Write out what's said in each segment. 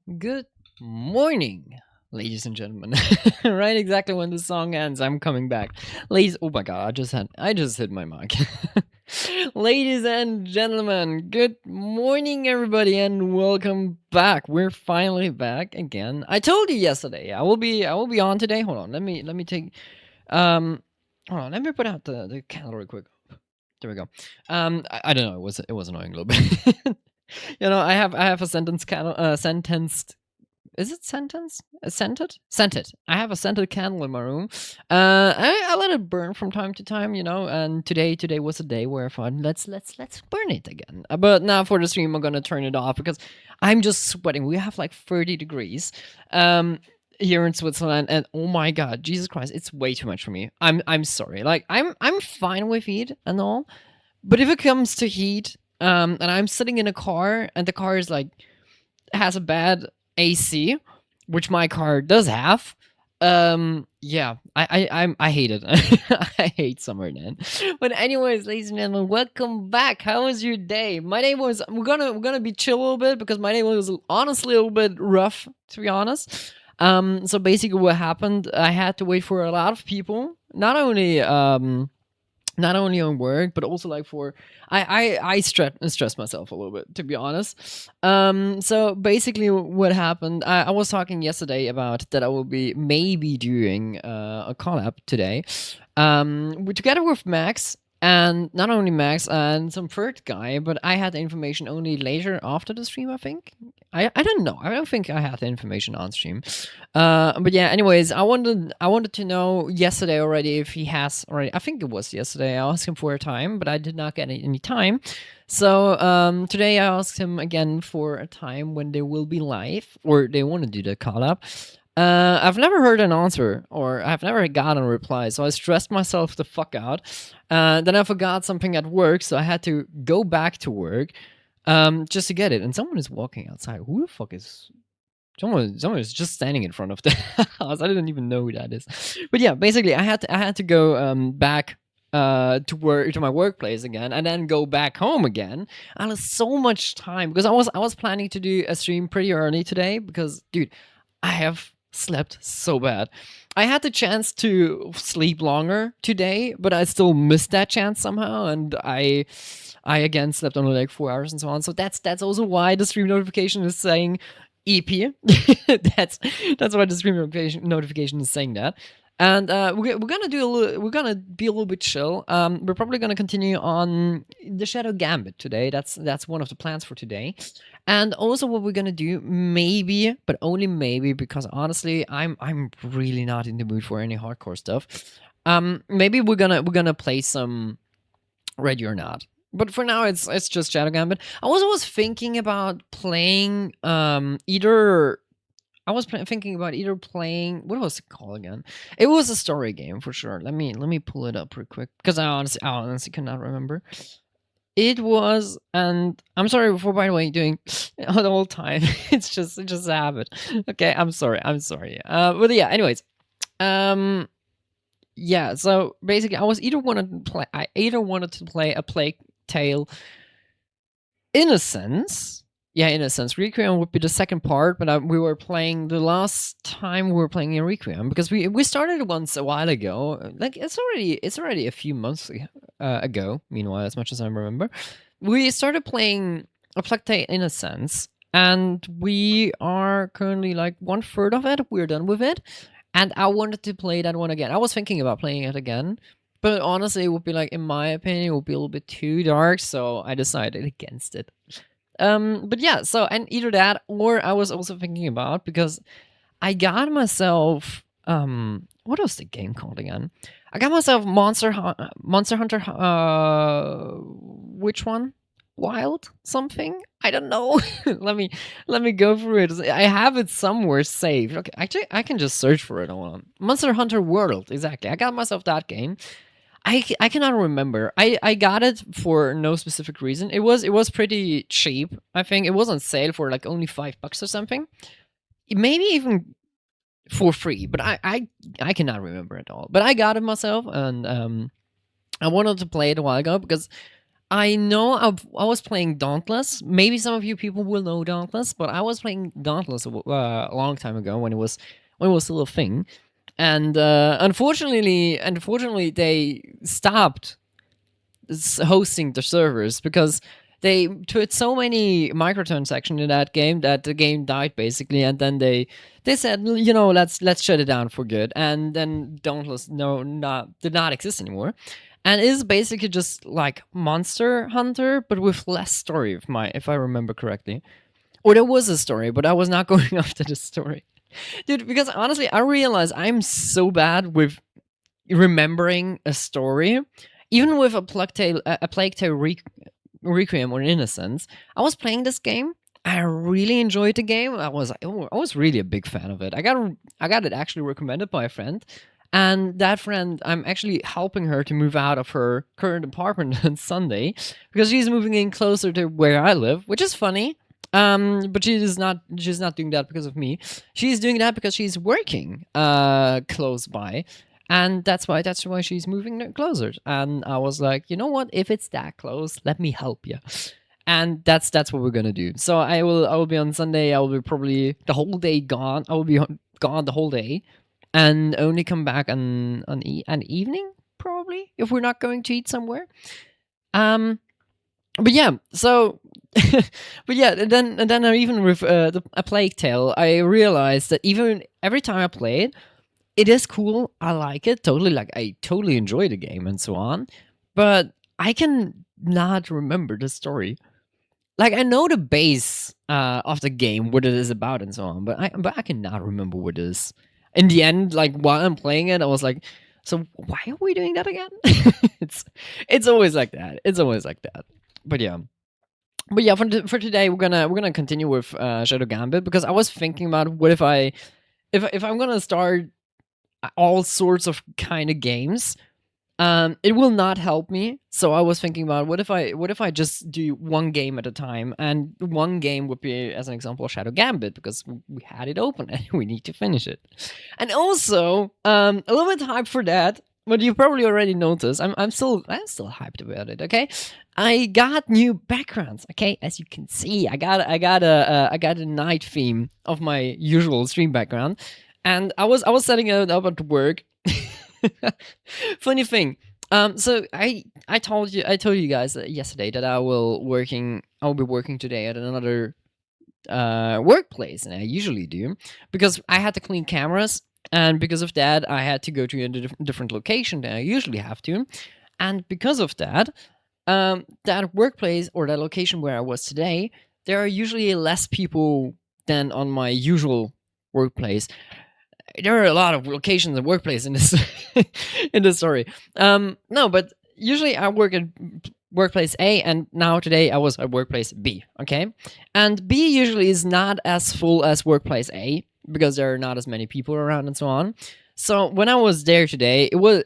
Good morning, ladies and gentlemen. Right exactly when the song ends, I'm coming back. Ladies, oh my god, I just hit my mic. Ladies and gentlemen, good morning everybody and welcome back. We're finally back again. I told you yesterday I will be on today. Let me take hold on, let me put out the candle real quick. There we go. I don't know, it was annoying a little bit. I have a sentenced is it sentence? Scented? Scented. I have a scented candle in my room. I let it burn from time to time, and today was a day where I thought let's burn it again. But now for the stream I'm gonna turn it off because I'm just sweating. We have like 30 degrees here in Switzerland, and oh my god, Jesus Christ, it's way too much for me. I'm sorry. Like I'm fine with heat and all, but if it comes to heat, and I'm sitting in a car and the car is like has a bad AC, which my car does have. Yeah, I hate it. I hate summer then. But anyways, ladies and gentlemen, welcome back. How was your day? My day was we're gonna be chill a little bit because my day was honestly a little bit rough, to be honest. So basically what happened, I had to wait for a lot of people, not only on work but also like for I stress myself a little bit, to be honest. So basically what happened, I was talking yesterday about that I will be maybe doing a collab today, together with Max, and not only Max and some third guy, but I had the information only later after the stream, I think. I don't know, I don't think I had the information on stream. But yeah, anyways, I wanted to know yesterday already if he has already. I think it was yesterday. I asked him for a time, but I did not get any time. So today I asked him again for a time when they will be live or they want to do the collab. I've never heard an answer or I've never gotten a reply, so I stressed myself the fuck out. Then I forgot something at work, so I had to go back to work just to get it. And someone is walking outside. Who the fuck is someone is just standing in front of the house. I didn't even know who that is. But yeah, basically, I had to go back to my workplace again, and then go back home again. I had so much time because I was planning to do a stream pretty early today because, dude, I have slept so bad. I had the chance to sleep longer today, but I still missed that chance somehow, and I again slept only like 4 hours and so on. So that's also why the stream notification is saying EP. that's why the stream notification is saying that. And we're gonna do a little. We're gonna be a little bit chill. We're probably gonna continue on the Shadow Gambit today. That's one of the plans for today. And also, what we're gonna do, maybe, but only maybe, because honestly, I'm really not in the mood for any hardcore stuff. Maybe we're gonna play some Ready or Not. But for now, it's just Shadow Gambit. I was thinking about playing either. I was thinking about either playing, what was it called again? It was a story game for sure. Let me pull it up real quick because I honestly cannot remember. It was, and I'm sorry for, by the way, doing the whole time. It's just a habit. Okay, I'm sorry. But yeah, anyways, yeah. So basically, I either wanted to play a Plague Tale Innocence. Yeah, Innocence. Requiem would be the second part, but we were playing the last time we were playing in Requiem because we started once a while ago. Like it's already a few months ago. Meanwhile, as much as I remember, we started playing a Plague Tale Innocence, and we are currently like 1/3 of it. We're done with it, and I wanted to play that one again. I was thinking about playing it again, but honestly, it would be like, in my opinion, it would be a little bit too dark, so I decided against it. But yeah, so, and either that, or I was also thinking about, because I got myself what was the game called again? I got myself Monster Hunter, which one? Wild something? I don't know. let me go through it. I have it somewhere saved. Okay, actually I can just search for it. Hold on. Monster Hunter World, exactly. I got myself that game. I cannot remember. I got it for no specific reason. It was pretty cheap. I think it was on sale for like only $5 or something. Maybe even for free, but I cannot remember at all. But I got it myself, and I wanted to play it a while ago because I know I was playing Dauntless. Maybe some of you people will know Dauntless, but I was playing Dauntless a long time ago when it was still a thing. And unfortunately, they stopped hosting the servers because they put so many microtransactions in that game that the game died basically, and then they said, you know, let's shut it down for good, and then Dauntless did not exist anymore, and is basically just like Monster Hunter but with less story, if I remember correctly. Or there was a story, but I was not going after the story, dude. Because honestly, I realize I'm so bad with remembering a story, even with a Plague Tale Requiem or Innocence. I was playing this game. I really enjoyed the game. I was really a big fan of it. I got it actually recommended by a friend, and that friend, I'm actually helping her to move out of her current apartment on Sunday because she's moving in closer to where I live, which is funny. But she's not doing that because of me. She's doing that because she's working close by, and that's why she's moving closer. And I was like, you know what, if it's that close, let me help you. And that's what we're gonna do. So I will be on Sunday. I will be probably the whole day gone. I will be gone the whole day, and only come back an evening probably, if we're not going to eat somewhere. um but yeah, so but yeah, and then even with a Plague Tale, I realized that even every time I play it, it is cool. I like it totally. Like, I totally enjoy the game and so on. But I can not remember the story. Like, I know the base of the game, what it is about and so on, but I cannot remember what it is. In the end, like while I'm playing it, I was like, so why are we doing that again? it's it's always like that. It's always like that. But yeah. But yeah, for today we're gonna continue with Shadow Gambit, because I was thinking about what if I'm gonna start all sorts of kind of games, it will not help me. So I was thinking about what if I just do one game at a time, and one game would be, as an example, Shadow Gambit, because we had it open and we need to finish it. And also, a little bit hyped for that. But you probably already noticed, I'm still hyped about it. Okay, I got new backgrounds. Okay, as you can see, I got a night theme of my usual stream background, and I was setting it up at work. Funny thing. So I told you guys yesterday that I'll be working today at another workplace, and I usually do, because I had to clean cameras, and because of that, I had to go to a different location than I usually have to, and because of that, that workplace or that location where I was today, there are usually less people than on my usual workplace. There are a lot of locations and workplace in this in this story. No, but usually I work at workplace A, and now today I was at workplace B. Okay, and B usually is not as full as workplace A because there are not as many people around and so on. So when I was there today, we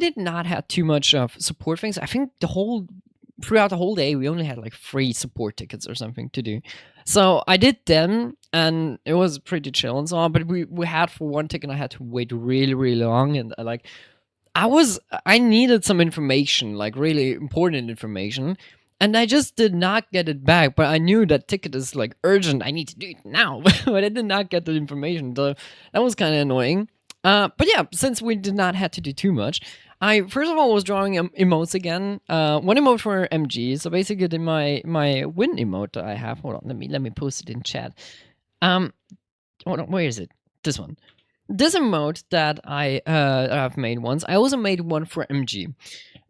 did not have too much of support things. I think throughout the whole day we only had like 3 support tickets or something to do. So I did them, and it was pretty chill and so on. But we had for one ticket, I had to wait really really long, and I needed some information, like really important information, and I just did not get it back. But I knew that ticket is like urgent. I need to do it now, but I did not get the information. So that was kind of annoying. But yeah, since we did not have to do too much, I first of all was drawing emotes again. One emote for MG. So basically, did my win emote that I have. Hold on, let me post it in chat. Hold on, where is it? This one. This emote that I've made once. I also made one for MG,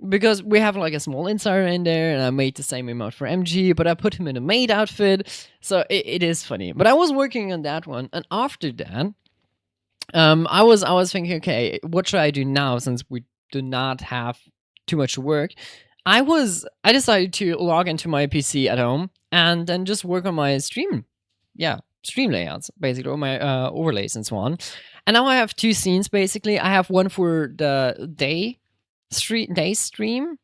because we have like a small insider in there, and I made the same emote for MG, but I put him in a maid outfit, so it is funny. But I was working on that one, and after that, I was thinking, okay, what should I do now since we do not have too much work? I decided to log into my PC at home and then just work on my stream layouts, basically, or my overlays and so on. And now I have 2 scenes basically. I have one for the day stream. Can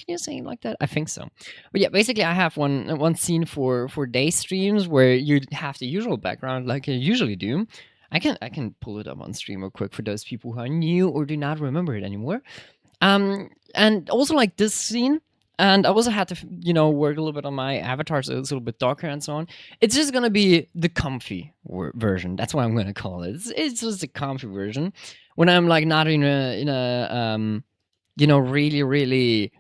you say it like that? I think so. But yeah, basically I have one scene for day streams where you have the usual background like you usually do. I can pull it up on stream real quick for those people who are new or do not remember it anymore. And also like this scene, and I also had to work a little bit on my avatar so it's a little bit darker and so on. It's just gonna be the comfy version. That's what I'm gonna call it. It's just a comfy version when I'm like not in a really really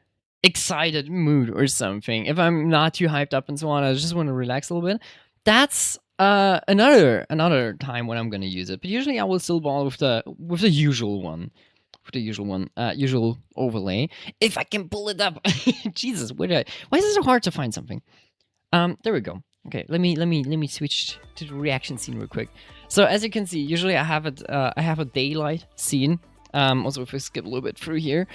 excited mood or something. If I'm not too hyped up and so on, I just want to relax a little bit. That's another time when I'm gonna use it. But usually I will still ball with the usual one. Usual overlay. If I can pull it up. Jesus, why is it so hard to find something? There we go. Okay, let me switch to the reaction scene real quick. So as you can see, usually I have a daylight scene. Also, if we skip a little bit through here,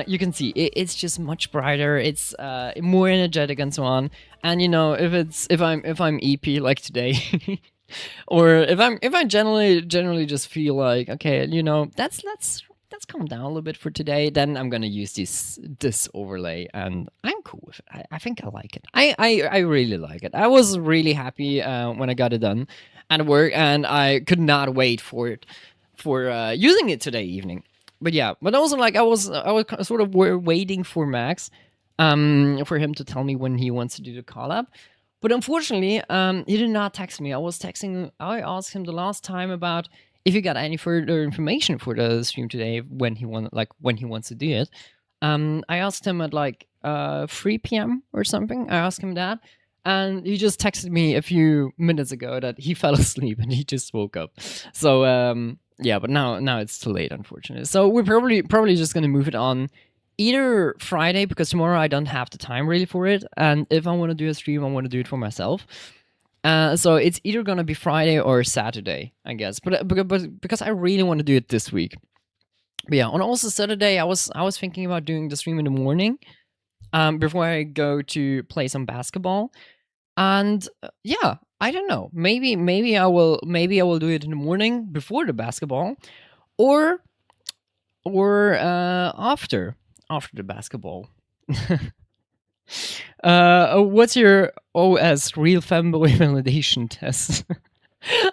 you can see it's just much brighter. It's more energetic and so on. And if I'm EP like today, or if I generally just feel like, okay, let's calm down a little bit for today, then I'm gonna use this overlay, and I'm cool with it. I think I like it. I really like it. I was really happy when I got it done at work, and I could not wait for using it today evening. But yeah, but also like I was sort of waiting for Max, for him to tell me when he wants to do the collab. But unfortunately, he did not text me. I asked him the last time about if he got any further information for the stream today when he wants to do it. I asked him at like 3 p.m. or something. I asked him that, and he just texted me a few minutes ago that he fell asleep and he just woke up. So yeah, but now it's too late, unfortunately. So we're probably just gonna move it on either Friday, because tomorrow I don't have the time really for it, and if I want to do a stream, I want to do it for myself. So it's either gonna be Friday or Saturday, I guess. But because I really want to do it this week. But yeah, on also Saturday, I was thinking about doing the stream in the morning, before I go to play some basketball. And yeah, I don't know. Maybe I will do it in the morning before the basketball, or after the basketball. What's your OS real fanboy validation test?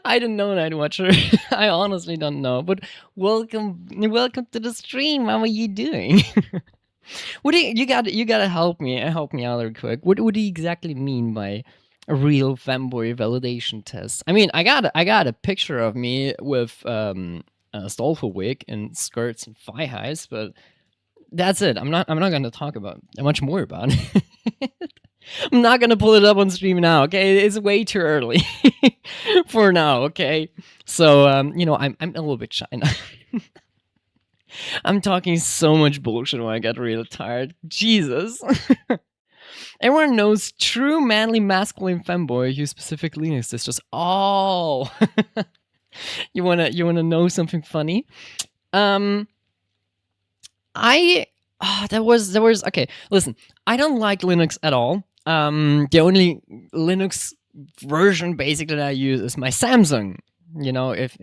I don't know, Night Watcher. I honestly don't know. But welcome to the stream. How are you doing? What do you gotta help me out real quick. What do you exactly mean by a real fanboy validation test? I mean, I got a picture of me with a Stolfo wig and skirts and thigh highs, but that's it. I'm not gonna talk about much more about it. I'm not gonna pull it up on stream now. Okay, it's way too early for now. Okay, so I'm a little bit shy now. I'm talking so much bullshit when I get real tired. Jesus. Everyone knows true manly masculine femboy who specifically is just you wanna know something funny? There was okay, listen, I don't like Linux at all. The only Linux version basically that I use is my Samsung. If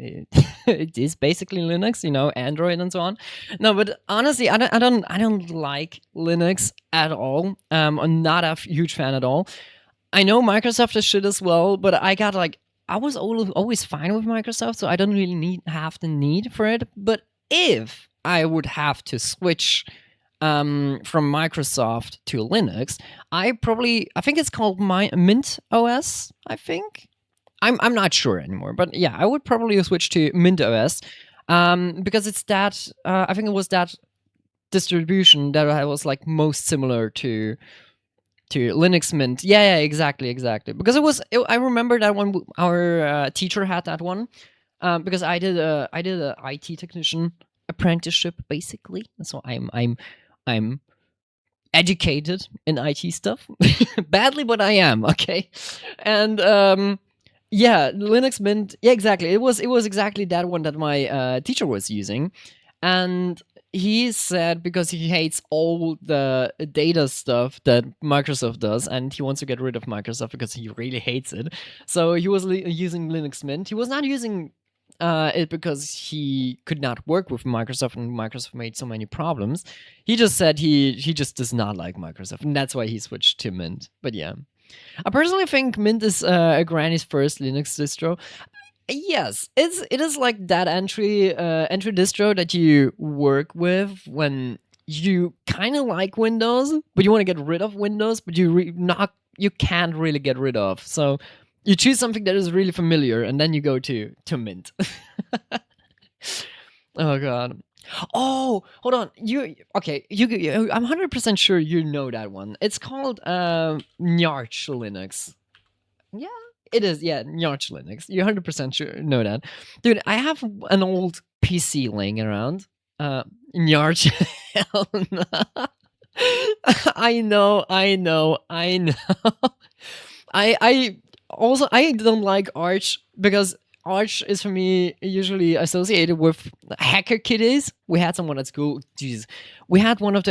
it is basically Linux, Android and so on. No, but honestly, I don't like Linux at all. I'm not a huge fan at all. I know Microsoft is shit as well, but I was always fine with Microsoft, so I don't really have the need for it. But if I would have to switch from Microsoft to Linux, I think it's called Mint OS, I think. I'm not sure anymore, but yeah, I would probably switch to Mint OS, because it's that I think it was that distribution that I was like most similar to Linux Mint. Yeah, exactly. Because I remember that one. Our teacher had that one, because I did a IT technician apprenticeship basically, so I'm educated in IT stuff. Badly, but I am, okay. And yeah, Linux Mint. Yeah, exactly. It was exactly that one that my teacher was using, and he said because he hates all the data stuff that Microsoft does, and he wants to get rid of Microsoft because he really hates it. So he was using Linux Mint. He was not using it because he could not work with Microsoft, and Microsoft made so many problems. He just said he just does not like Microsoft, and that's why he switched to Mint. But yeah. I personally think Mint is Granny's first Linux distro. Yes, it is like that entry distro that you work with when you kind of like Windows, but you want to get rid of Windows, but you can't really get rid of. So you choose something that is really familiar, and then you go to Mint. Oh god. Oh, hold on. Okay? I'm 100% sure you know that one. It's called Nyarch Linux. Yeah, it is. Yeah, Nyarch Linux. You're 100% sure know that, dude. I have an old PC laying around. Nyarch. Hell no. I know. I also I don't like Arch because Arch is for me usually associated with hacker kiddies. We had someone at school. Jeez, we had one of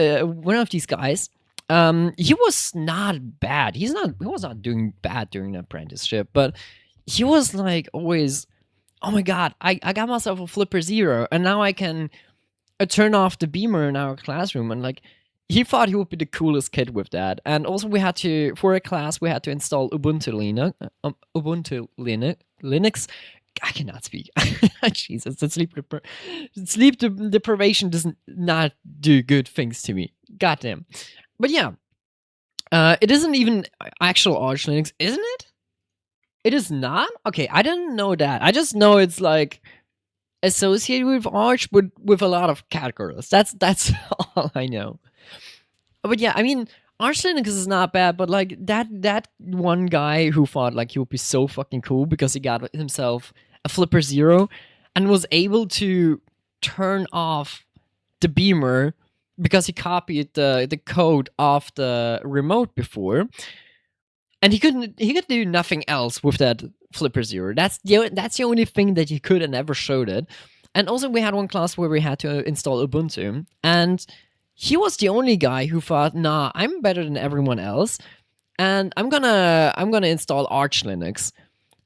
these guys. He was not bad. He was not doing bad during the apprenticeship, but he was like always, oh my god, I got myself a Flipper Zero, and now I can turn off the beamer in our classroom, and like he thought he would be the coolest kid with that. And also we had to, for a class, we had to install Linux. I cannot speak. Jesus, the sleep deprivation does not do good things to me. Goddamn. But yeah, it isn't even actual Arch Linux, isn't it? It is not? Okay, I didn't know that. I just know it's like associated with Arch, but with a lot of categories. That's all I know. But yeah, I mean, Arch Linux is not bad, but like that one guy who thought like he would be so fucking cool because he got himself a Flipper Zero and was able to turn off the beamer because he copied the code off the remote before, and he could do nothing else with that Flipper Zero. That's the only thing that he could and never showed it. And also we had one class where we had to install Ubuntu, and he was the only guy who thought, nah, I'm better than everyone else, and I'm gonna install Arch Linux.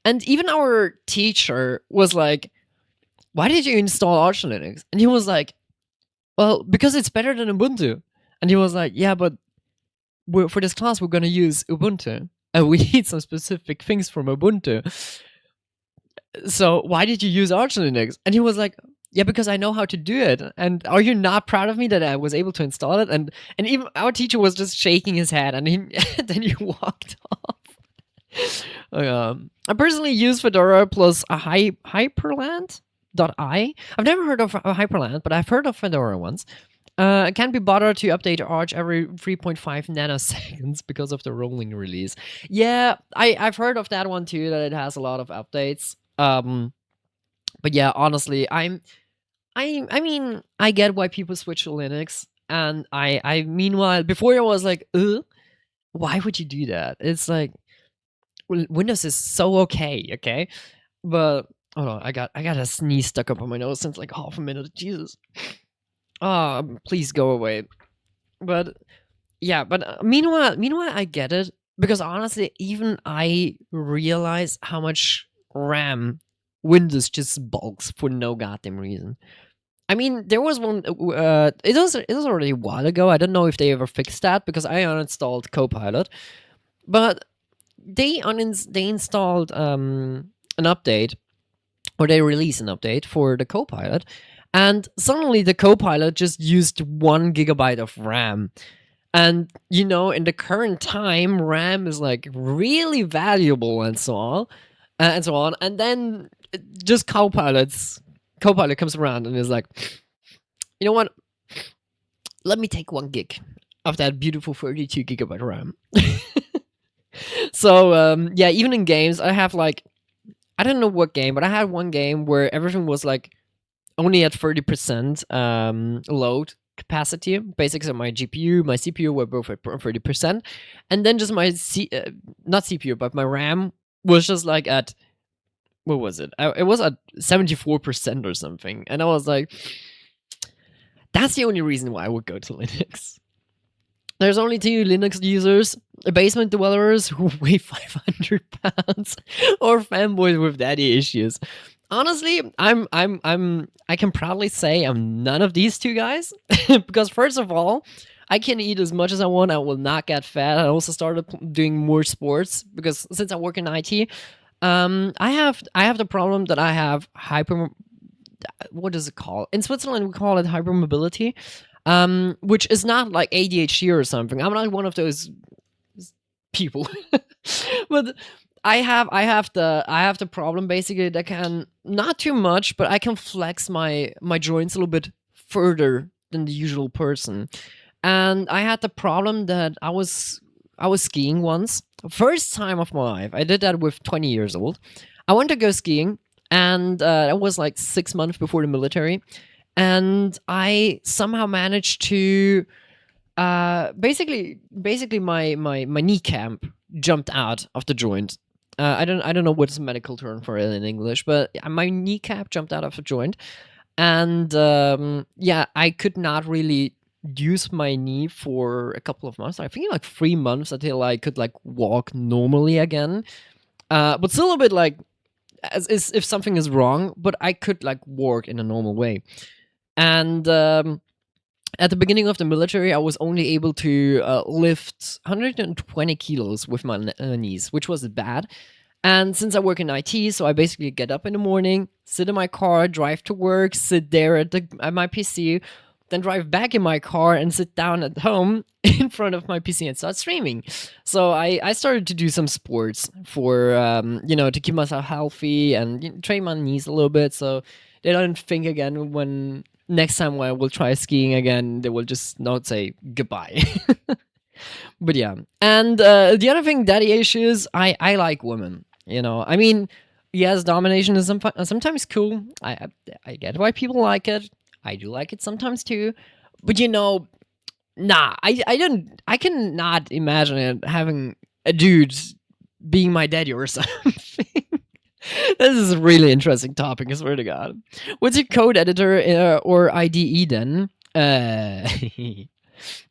And even our teacher was like, why did you install Arch Linux? And he was like, well, because it's better than Ubuntu. And he was like, yeah, but for this class, we're gonna use Ubuntu, and we need some specific things from Ubuntu. So why did you use Arch Linux? And he was like, yeah, because I know how to do it. And are you not proud of me that I was able to install it? And even our teacher was just shaking his head, and then he walked off. I personally use Fedora plus a Hyperland.i. I've never heard of a Hyperland, but I've heard of Fedora once. It can't be bothered to update Arch every 3.5 nanoseconds because of the rolling release. Yeah, I've heard of that one too, that it has a lot of updates. But yeah, honestly, I mean, I get why people switch to Linux, and I meanwhile, before I was like, why would you do that? It's like, Windows is so okay, but hold on, I got a sneeze stuck up on my nose since like half a minute. Jesus, please go away. But yeah, but meanwhile, I get it, because honestly, even I realize how much RAM Windows just bulks for no goddamn reason. I mean, there was one. It was already a while ago. I don't know if they ever fixed that, because I uninstalled Copilot, but they installed an update, or they released an update for the Copilot, and suddenly the Copilot just used 1 gigabyte of RAM. And in the current time, RAM is like really valuable and so on, and then just Copilot comes around and is like, you know what? Let me take 1 gig of that beautiful 32 gigabyte RAM. So yeah, even in games, I have like, I don't know what game, but I had one game where everything was like only at 30% load capacity. Basically, my GPU, my CPU were both at 30%, and then just my not CPU, but my RAM was just like at, what was it? It was at 74% or something, and I was like, that's the only reason why I would go to Linux. There's only 2 Linux users, basement dwellers who weigh 500 pounds, or fanboys with daddy issues. Honestly, I can proudly say I'm none of these 2 guys, because first of all, I can eat as much as I want. I will not get fat. I also started doing more sports, because since I work in IT, I have the problem that I have what is it called? In Switzerland, we call it hypermobility. which is not like ADHD or something. I'm not one of those people, but I have the problem basically that can not too much, but I can flex my joints a little bit further than the usual person. And I had the problem that I was skiing once, first time of my life. I did that with 20 years old. I went to go skiing, and that was like 6 months before the military, and I somehow managed to basically my kneecap jumped out of the joint. I don't know what's the medical term for it in English, but my kneecap jumped out of the joint, and yeah, I could not really use my knee for a couple of months. I think like 3 months until I could like walk normally again. But still a bit like as if something is wrong, but I could like walk in a normal way. And at the beginning of the military, I was only able to lift 120 kilos with my knees, which was bad. And since I work in IT, so I basically get up in the morning, sit in my car, drive to work, sit there at my PC, then drive back in my car and sit down at home in front of my PC and start streaming. So I started to do some sports for to keep myself healthy and train my knees a little bit, so they don't think again when next time when I will try skiing again, they will just not say goodbye. But yeah, and the other thing, daddy issues. I like women. I mean, yes, domination is sometimes cool. I get why people like it. I do like it sometimes too. But nah, I cannot imagine it having a dude being my daddy or something. This is a really interesting topic, I swear to God. What's your code editor or IDE then?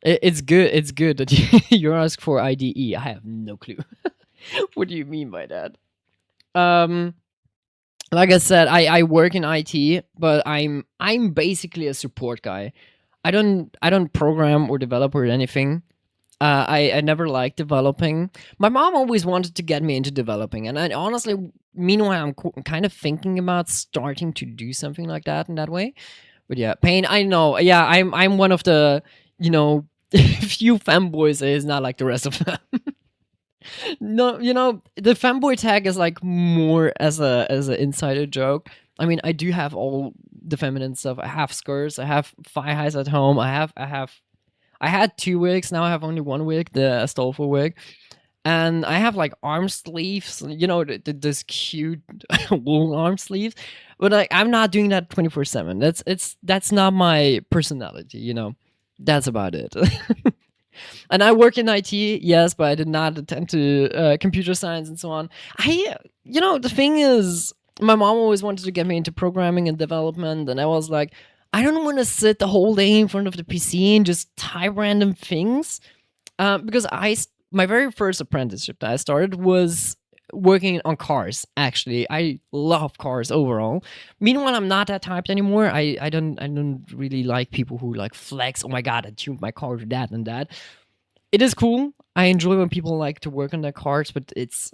It's good. It's good that you ask for IDE. I have no clue. What do you mean by that? Um, like I said, I work in IT, but I'm basically a support guy. I don't program or develop or anything. I never liked developing. My mom always wanted to get me into developing, and I honestly, meanwhile, I'm kind of thinking about starting to do something like that in that way. But yeah, pain. I know. Yeah, I'm one of the few fanboys that is not like the rest of them. No, the fanboy tag is like more as an insider joke. I mean, I do have all the feminine stuff. I have skirts. I have thigh highs at home. I had 2 wigs. Now I have only one wig, the Astolfo wig. And I have like arm sleeves, this cute wool arm sleeves. But like, I'm not doing that 24/7. That's not my personality. That's about it. And I work in IT, yes, but I did not attend to computer science and so on. The thing is, my mom always wanted to get me into programming and development, and I was like, I don't want to sit the whole day in front of the PC and just type random things. Because my very first apprenticeship that I started was working on cars. Actually, I love cars overall. Meanwhile, I'm not that type anymore. I don't really like people who like flex. Oh my god, I tuned my car to that and that. It is cool. I enjoy when people like to work on their cars, but it's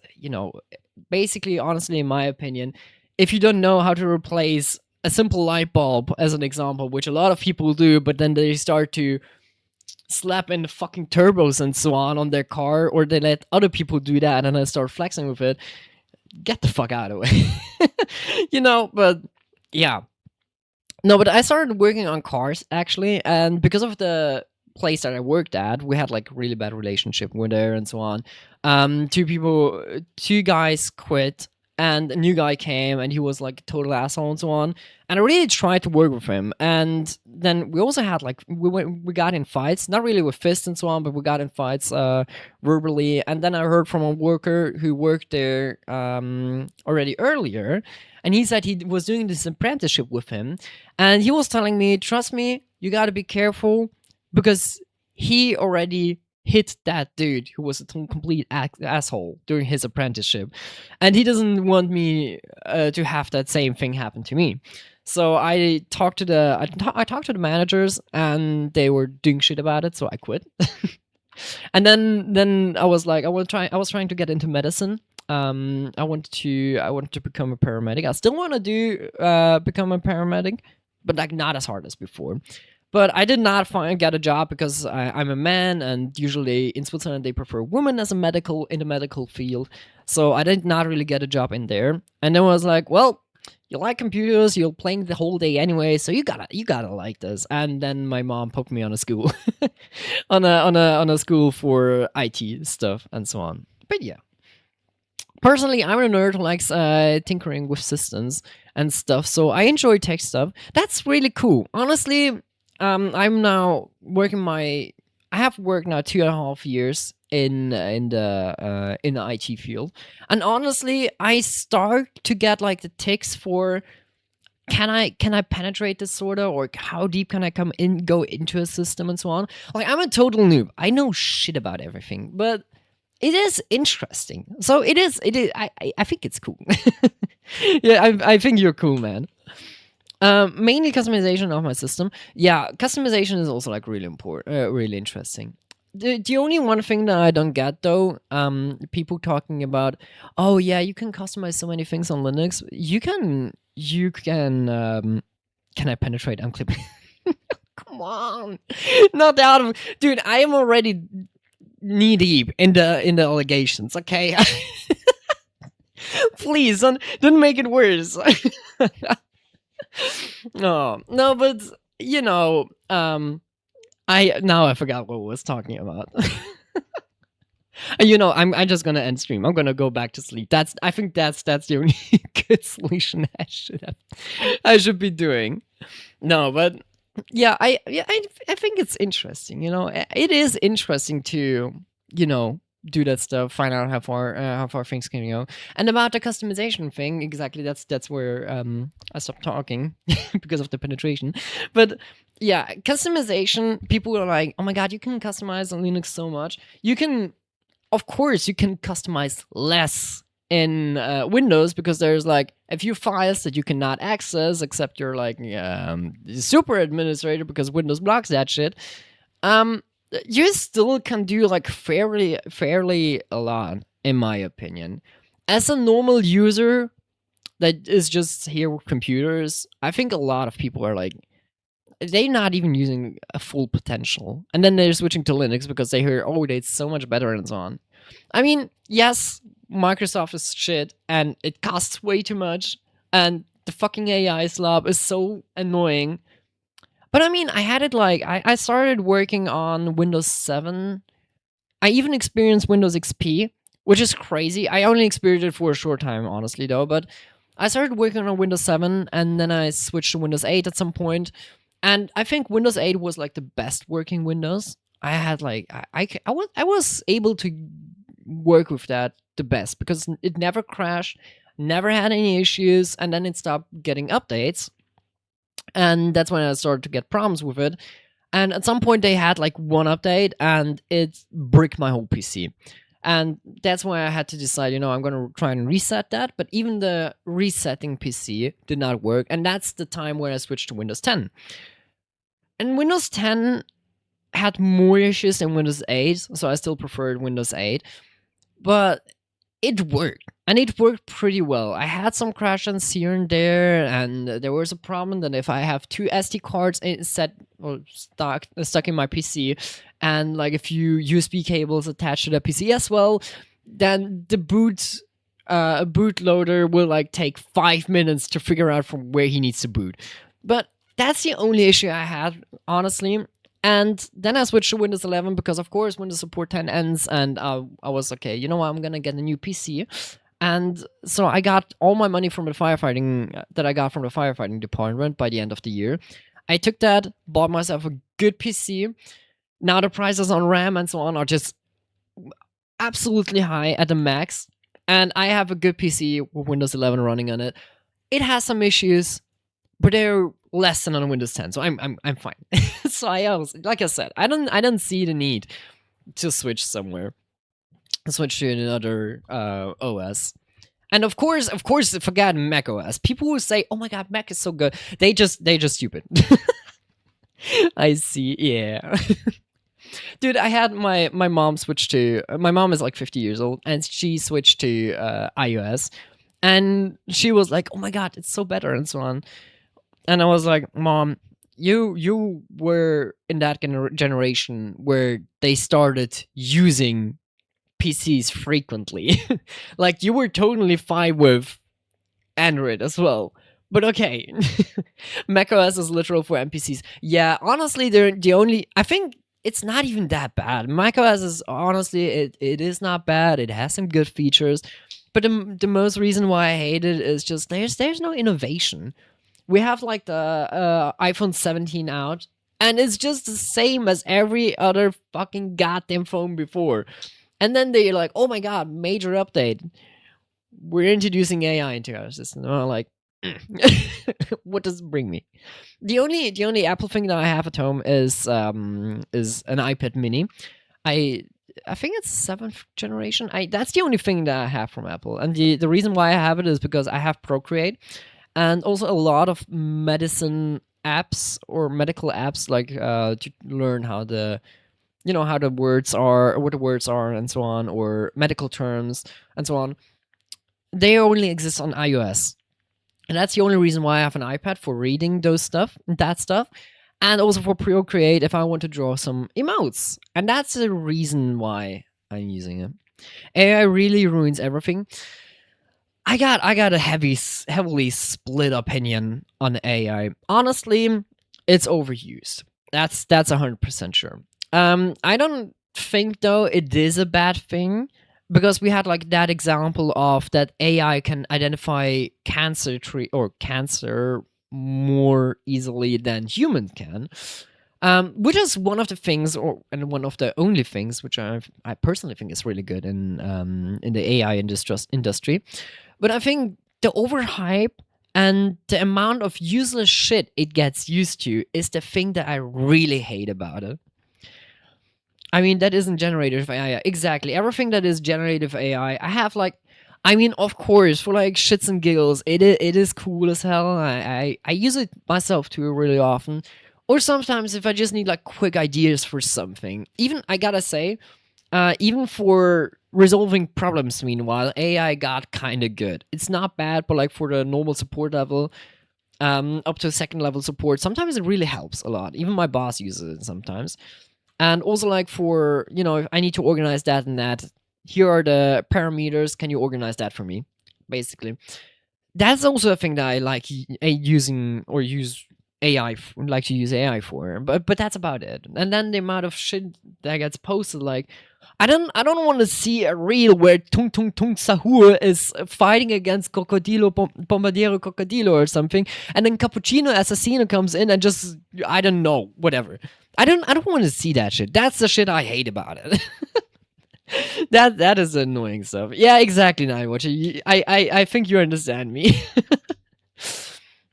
basically, honestly, in my opinion, if you don't know how to replace a simple light bulb, as an example, which a lot of people do, but then they start to slap in the fucking turbos and so on their car, or they let other people do that and then start flexing with it, get the fuck out of the way. But yeah. No, but I started working on cars, actually, and because of the place that I worked at, we had like really bad relationship with there and so on. Two guys quit, and a new guy came, and he was like a total asshole and so on. And I really tried to work with him. And then we also had like we got in fights, not really with fists and so on, but we got in fights verbally. And then I heard from a worker who worked there already earlier, and he said he was doing this apprenticeship with him, and he was telling me, trust me, you got to be careful, because he already hit that dude who was a complete asshole during his apprenticeship, and he doesn't want me to have that same thing happen to me. So I talked to the managers, and they were doing shit about it, so I quit. And then I was like, I was trying to get into medicine. I wanted to become a paramedic. I still want to do become a paramedic, but like not as hard as before. But I did not get a job because I'm a man, and usually in Switzerland they prefer women as a medical in the medical field. So I did not really get a job in there. And then I was like, well, you like computers, you're playing the whole day anyway, so you gotta like this. And then my mom put me on a school, on a school for IT stuff and so on. But yeah, personally, I'm a nerd who likes tinkering with systems and stuff, so I enjoy tech stuff. That's really cool. Honestly, I'm now working my. I have worked now 2.5 years in the IT field, and honestly, I start to get like the ticks for can I penetrate this sort of, or how deep can I go into a system and so on. Like, I'm a total noob. I know shit about everything, but it is interesting. So it is I think it's cool. Yeah, I think you're cool, man. Mainly customization of my system. Yeah, customization is also like really important, really interesting. The only one thing that I don't get though, people talking about, oh yeah, you can customize so many things on Linux. Can I penetrate? I'm clipping. Come on, not out of, dude. I am already knee deep in the allegations. Okay, please don't make it worse. No, but you know, I forgot what I was talking about. I'm just gonna end stream. I'm gonna go back to sleep. I think that's the only good solution I should be doing. No, but yeah, I think it's interesting. It is interesting to do that stuff, find out how far things can go. And about the customization thing, exactly, that's where I stopped talking because of the penetration. But yeah, customization, people are like, oh my god, you can customize on Linux so much. Of course, you can customize less in Windows, because there's like a few files that you cannot access except you're like super administrator, because Windows blocks that shit. You still can do like fairly a lot, in my opinion. As a normal user that is just here with computers, I think a lot of people are like, they're not even using a full potential, and then they're switching to Linux because they hear, oh, it's so much better and so on. I mean, yes, Microsoft is shit and it costs way too much, and the fucking AI slop is so annoying. But I mean, I had it like, I started working on Windows 7. I even experienced Windows XP, which is crazy. I only experienced it for a short time, honestly, though. But I started working on Windows 7, and then I switched to Windows 8 at some point. And I think Windows 8 was like the best working Windows. I had like, I was able to work with that the best, because it never crashed, never had any issues, and then it stopped getting updates. And that's when I started to get problems with it. And at some point they had like one update and it bricked my whole PC. And that's why I had to decide, I'm going to try and reset that. But even the resetting PC did not work. And that's the time where I switched to Windows 10. And Windows 10 had more issues than Windows 8. So I still preferred Windows 8. But it worked. And it worked pretty well. I had some crashes here and there, and there was a problem that if I have two SD cards stuck in my PC, and like a few USB cables attached to the PC as well, then the bootloader will like take 5 minutes to figure out from where he needs to boot. But that's the only issue I had, honestly. And then I switched to Windows 11 because, of course, Windows Support 10 ends, and I was okay. You know what? I'm gonna get a new PC. And so I got all my money from the firefighting department by the end of the year. I took that, bought myself a good PC. Now the prices on RAM and so on are just absolutely high at the max. And I have a good PC with Windows 11 running on it. It has some issues, but they're less than on Windows 10, so I'm fine. So like I said, I don't see the need to switch somewhere. Switch to another OS. And of course, forget Mac OS. People will say, "Oh my god, Mac is so good." They just stupid. I see. Yeah. Dude, I had my mom switch to. My mom is like 50 years old, and she switched to iOS, and she was like, "Oh my god, it's so better," and so on. And I was like, "Mom, you were in that generation where they started using PCs frequently. Like you were totally fine with Android as well. But okay, macOS is literal for NPCs. Yeah, honestly, they're the only. I think it's not even that bad. macOS is honestly, it is not bad. It has some good features, but the most reason why I hate it is just there's no innovation. We have like the iPhone 17 out, and it's just the same as every other fucking goddamn phone before. And then they're like, oh my god, major update. We're introducing AI into our system. And I'm like, what does it bring me? The only Apple thing that I have at home is an iPad Mini. I I think it's seventh generation. That's the only thing that I have from Apple, and the reason why I have it is because I have Procreate, and also a lot of medicine apps or medical apps like to learn how the how the words are, what the words are, and so on, or medical terms and so on. They only exist on iOS. And that's the only reason why I have an iPad for reading that stuff. And also for Procreate if I want to draw some emotes. And that's the reason why I'm using it. AI really ruins everything. I got a heavily split opinion on AI. Honestly, it's overused. That's 100% sure. I don't think though it is a bad thing because we had like that example of that AI can identify cancer more easily than humans can. Which is one of the things, and one of the only things, which I personally think is really good in the AI industry. But I think the overhype and the amount of useless shit it gets used to is the thing that I really hate about it. I mean, that isn't generative AI. Exactly. Everything that is generative AI, I have like, I mean, of course, for like shits and giggles, it is cool as hell. I use it myself too really often. Or sometimes if I just need like quick ideas for something. Even, I gotta say, even for resolving problems, meanwhile, AI got kind of good. It's not bad, but like for the normal support level, up to second level support, sometimes it really helps a lot. Even my boss uses it sometimes. And also like for, if I need to organize that and that, here are the parameters. Can you organize that for me? Basically. That's also a thing that I like using or use AI, like to use AI for. But that's about it. And then the amount of shit that gets posted, like, I don't want to see a reel where Tung Tung Tung Sahur is fighting against Crocodilo Bombardero Crocodilo or something, and then Cappuccino Assassino comes in and just, I don't know, whatever. I don't want to see that shit. That's the shit I hate about it. That is annoying stuff. Yeah, exactly, Nightwatcher. I think you understand me.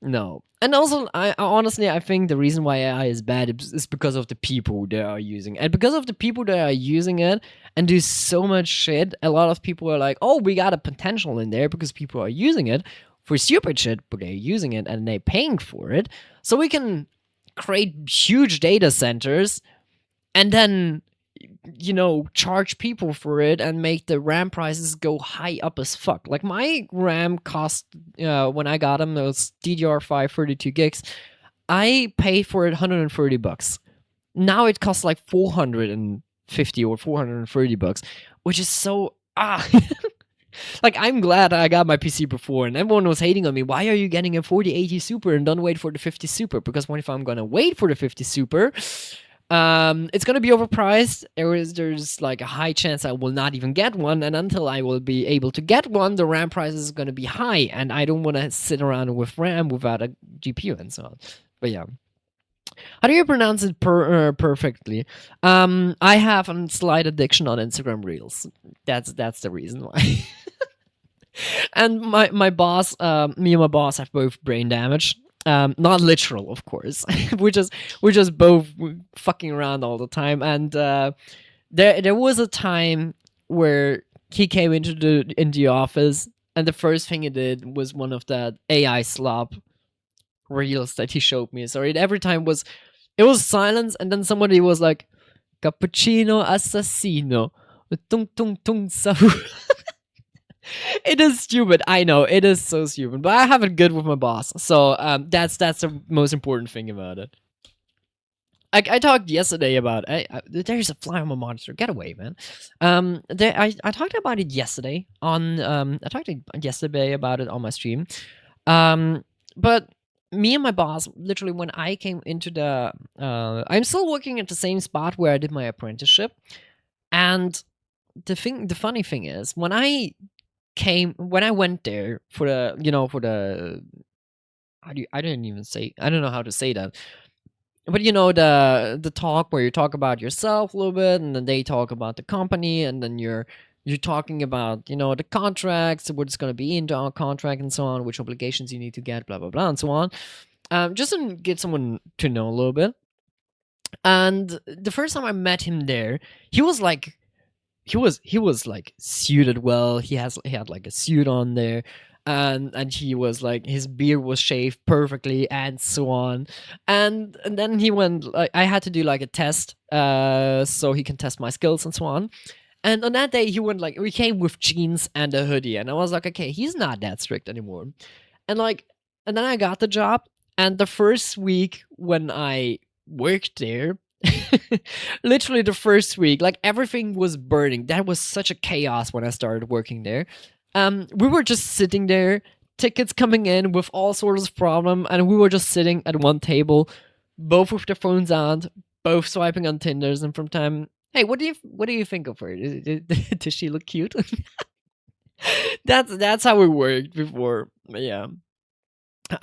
No. And also, I honestly, I think the reason why AI is bad is because of the people that are using it. And because of the people that are using it and do so much shit, a lot of people are like, oh, we got a potential in there because people are using it for stupid shit, but they're using it and they're paying for it. So we can create huge data centers and then charge people for it and make the RAM prices go high up as fuck. Like my RAM cost when I got them, those DDR5 32 gigs, I paid for it $130. Now it costs like 450 or 430 bucks, which is so like, I'm glad I got my PC before, and everyone was hating on me. Why are you getting a 4080 Super and don't wait for the 50 Super? Because what if I'm gonna wait for the 50 Super? It's gonna be overpriced. There's like a high chance I will not even get one, and until I will be able to get one, the RAM price is gonna be high, and I don't want to sit around with RAM without a GPU and so on. But yeah. How do you pronounce it perfectly? I have a slight addiction on Instagram Reels. That's the reason why. And my boss, me and my boss have both brain damage. Not literal, of course. we're just both fucking around all the time. And there was a time where he came into the office, and the first thing he did was one of that AI slop reels that he showed me. Sorry, every time it was silence, and then somebody was like, "Cappuccino assassino, tung tung tung sahu." It is stupid. I know it is so stupid, but I have it good with my boss, so that's the most important thing about it. I talked yesterday about there's a fly on my monitor. Get away, man. I talked about it yesterday on I talked yesterday about it on my stream. But me and my boss, literally, when I came into the, I'm still working at the same spot where I did my apprenticeship, and the funny thing is, when I went there for the, for the, I didn't even say, I don't know how to say that, but the talk where you talk about yourself a little bit, and then they talk about the company, and then you're talking about the contracts, what's going to be into our contract, and so on, which obligations you need to get, blah blah blah, and so on. Just to get someone to know a little bit. And the first time I met him there, he was like, he was like suited well. He had like a suit on there, and he was like, his beard was shaved perfectly, and so on. And then he went, like, I had to do like a test, so he can test my skills and so on. And on that day, he went, like, we came with jeans and a hoodie, and I was like, okay, he's not that strict anymore. And like, and then I got the job, and the first week when I worked there, literally the first week, like, everything was burning. That was such a chaos when I started working there. We were just sitting there, tickets coming in with all sorts of problem, and we were just sitting at one table, both with the phones on, both swiping on Tinders, and from time, hey, what do you think of her? Does she look cute? That's how it worked before. Yeah.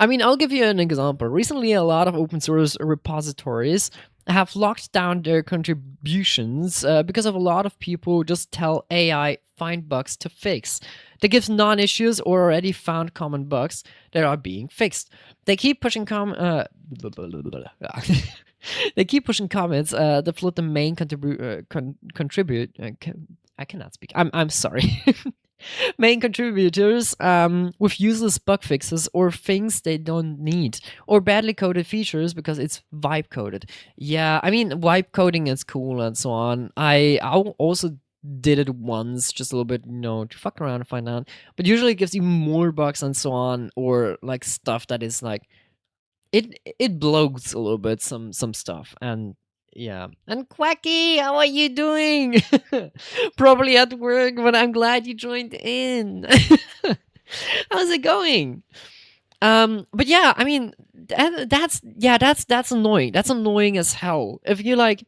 I mean, I'll give you an example. Recently, a lot of open source repositories have locked down their contributions because of a lot of people just tell AI find bugs to fix. That gives non-issues or already found common bugs that are being fixed. They keep pushing they keep pushing comments that flood the main contribute. I cannot speak. I'm sorry. Main contributors with useless bug fixes or things they don't need, or badly coded features because it's vibe coded. Yeah, I mean, vibe coding is cool and so on. I also did it once, just a little bit, to fuck around and find out. But usually it gives you more bugs and so on, or like stuff that is like, it bloats a little bit, some stuff. And yeah. And Quacky, how are you doing? Probably at work, but I'm glad you joined in. How's it going? But yeah, I mean, that's annoying. That's annoying as hell. If you like,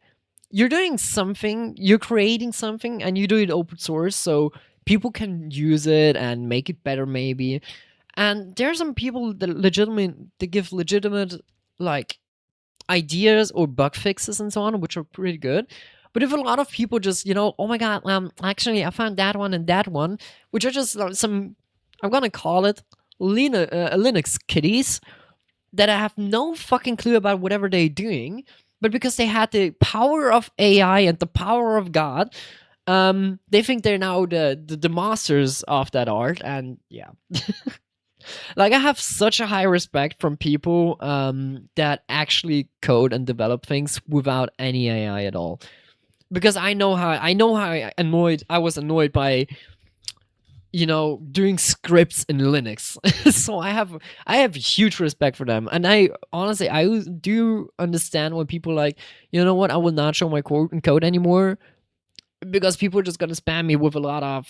you're doing something, you're creating something, and you do it open source, so people can use it and make it better, maybe. And there are some people that give legitimate, like, ideas or bug fixes and so on, which are pretty good. But if a lot of people just, oh my god, actually I found that one and that one, which are just some, I'm gonna call it Linux kiddies that I have no fucking clue about whatever they're doing, but because they had the power of AI and the power of God, they think they're now the masters of that art. And yeah. Like, I have such a high respect from people that actually code and develop things without any AI at all, because I know how I was annoyed by doing scripts in Linux. So I have huge respect for them, and I honestly do understand when people like, you know what, I will not show my code anymore, because people are just gonna spam me with a lot of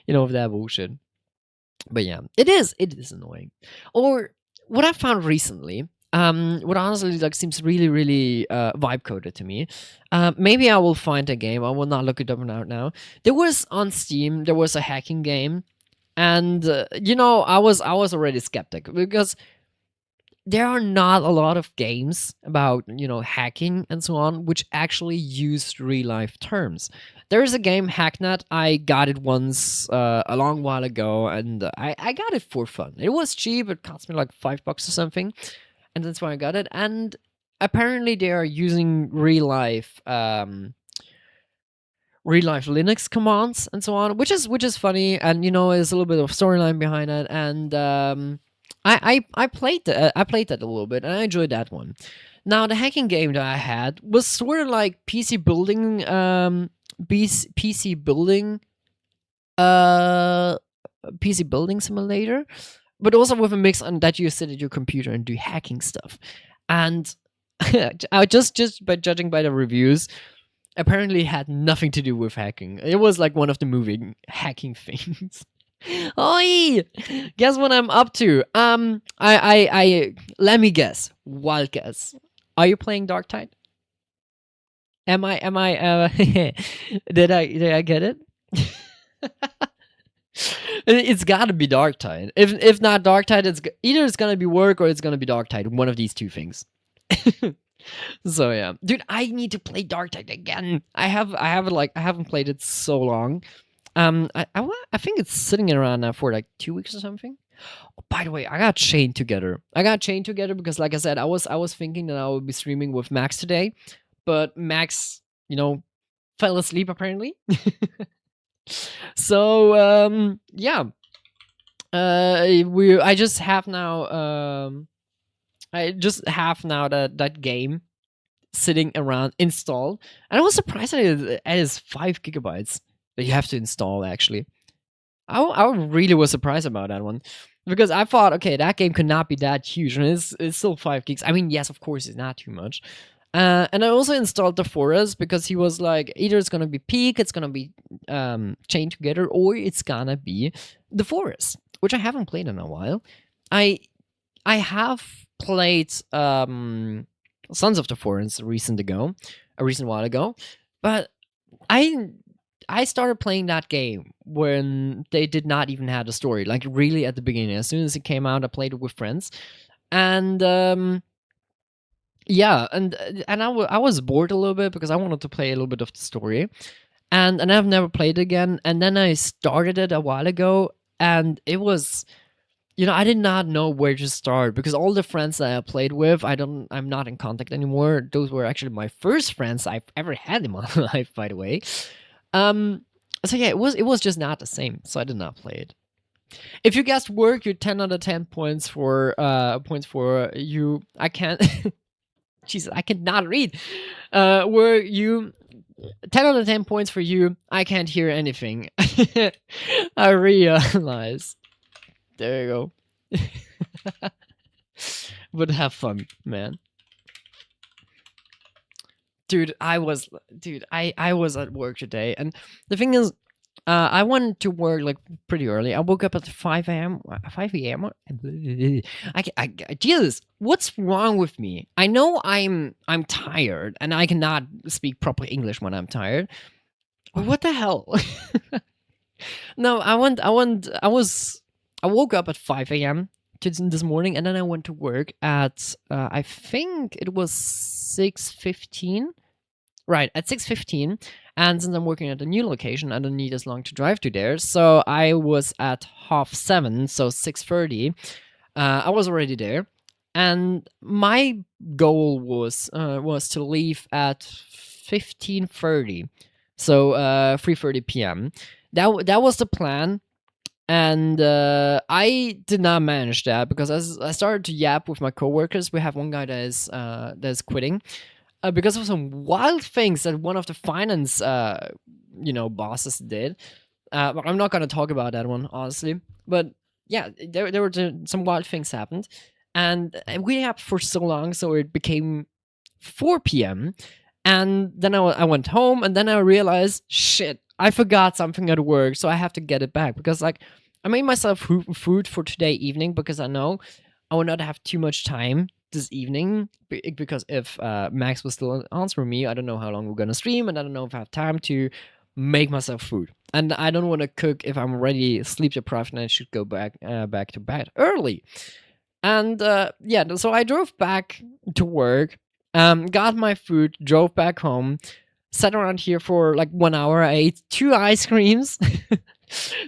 of that bullshit. But yeah, it is annoying. Or what I found recently, what honestly like seems really, really vibe coded to me. Maybe I will find a game. I will not look it up now. There was on Steam. There was a hacking game, and I was already skeptic, because there are not a lot of games about hacking and so on which actually use real life terms. There is a game, Hacknet. I got it once a long while ago, and I got it for fun. It was cheap. It cost me like $5 or something, and that's why I got it. And apparently they are using real life Linux commands and so on, which is funny, and there's a little bit of storyline behind it. And I played that a little bit, and I enjoyed that one. Now, the hacking game that I had was sort of like PC building, PC building simulator, but also with a mix on that you sit at your computer and do hacking stuff. And I just by judging by the reviews, apparently had nothing to do with hacking. It was like one of the movie hacking things. Oi! Guess what I'm up to? I let me guess. Wild guess. Are you playing Dark Tide? Am I did I get it? It's gotta be Dark Tide. If not Dark Tide, either it's gonna be work or it's gonna be Dark Tide. One of these two things. So yeah, dude, I need to play Dark Tide again. I haven't played it so long. I think it's sitting around now for like 2 weeks or something. Oh, by the way, I got chained together. Because, like I said, I was thinking that I would be streaming with Max today, but Max, fell asleep apparently. So yeah, I just have now that game sitting around installed, and I was surprised that it is 5 GB that you have to install. Actually, I really was surprised about that one, because I thought, okay, that game could not be that huge, and it's still 5 gigs. I mean, yes, of course, it's not too much. And I also installed the Forest because he was like, either it's gonna be Peak, it's gonna be Chained Together, or it's gonna be the Forest, which I haven't played in a while. I have played Sons of the Forest a recent while ago, but I started playing that game when they did not even have a story, like really at the beginning. As soon as it came out, I played it with friends, and yeah, and I was bored a little bit because I wanted to play a little bit of the story, and I've never played it again. And then I started it a while ago, and it was, I did not know where to start because all the friends that I played with, I'm not in contact anymore. Those were actually my first friends I've ever had in my life, by the way. So yeah, it was just not the same. So I did not play it. If you guessed work, you're 10 out of 10 points for you. I can't. Jesus, I cannot read. Were you 10 out of 10 points for you? I can't hear anything. I realize. There you go. But have fun, man. Dude, I was at work today, and the thing is, I went to work like pretty early. I woke up at 5 a.m. 5 a.m. Jesus, what's wrong with me? I know I'm tired, and I cannot speak proper English when I'm tired. But what the hell? No, I woke up at 5 a.m. this morning, and then I went to work at I think it was 6:15. Right, at 6:15, and since I'm working at a new location, I don't need as long to drive to there, so I was at 6:30, so 6:30. I was already there, and my goal was to leave at 15:30, so 3:30 p.m. That was the plan, and I did not manage that because as I started to yap with my coworkers. We have one guy that is quitting. Because of some wild things that one of the finance, bosses did. But I'm not gonna talk about that one, honestly. But yeah, there were some wild things happened, and we had for so long, so it became 4 p.m. And then I went home, and then I realized, shit, I forgot something at work, so I have to get it back because like I made myself food for today evening because I know I will not have too much time this evening, because if Max was still answering me, I don't know how long we're gonna stream, and I don't know if I have time to make myself food, and I don't want to cook if I'm already sleep deprived and I should go back to bed early. And yeah, so I drove back to work, got my food, drove back home, sat around here for like 1 hour. I ate 2 ice creams.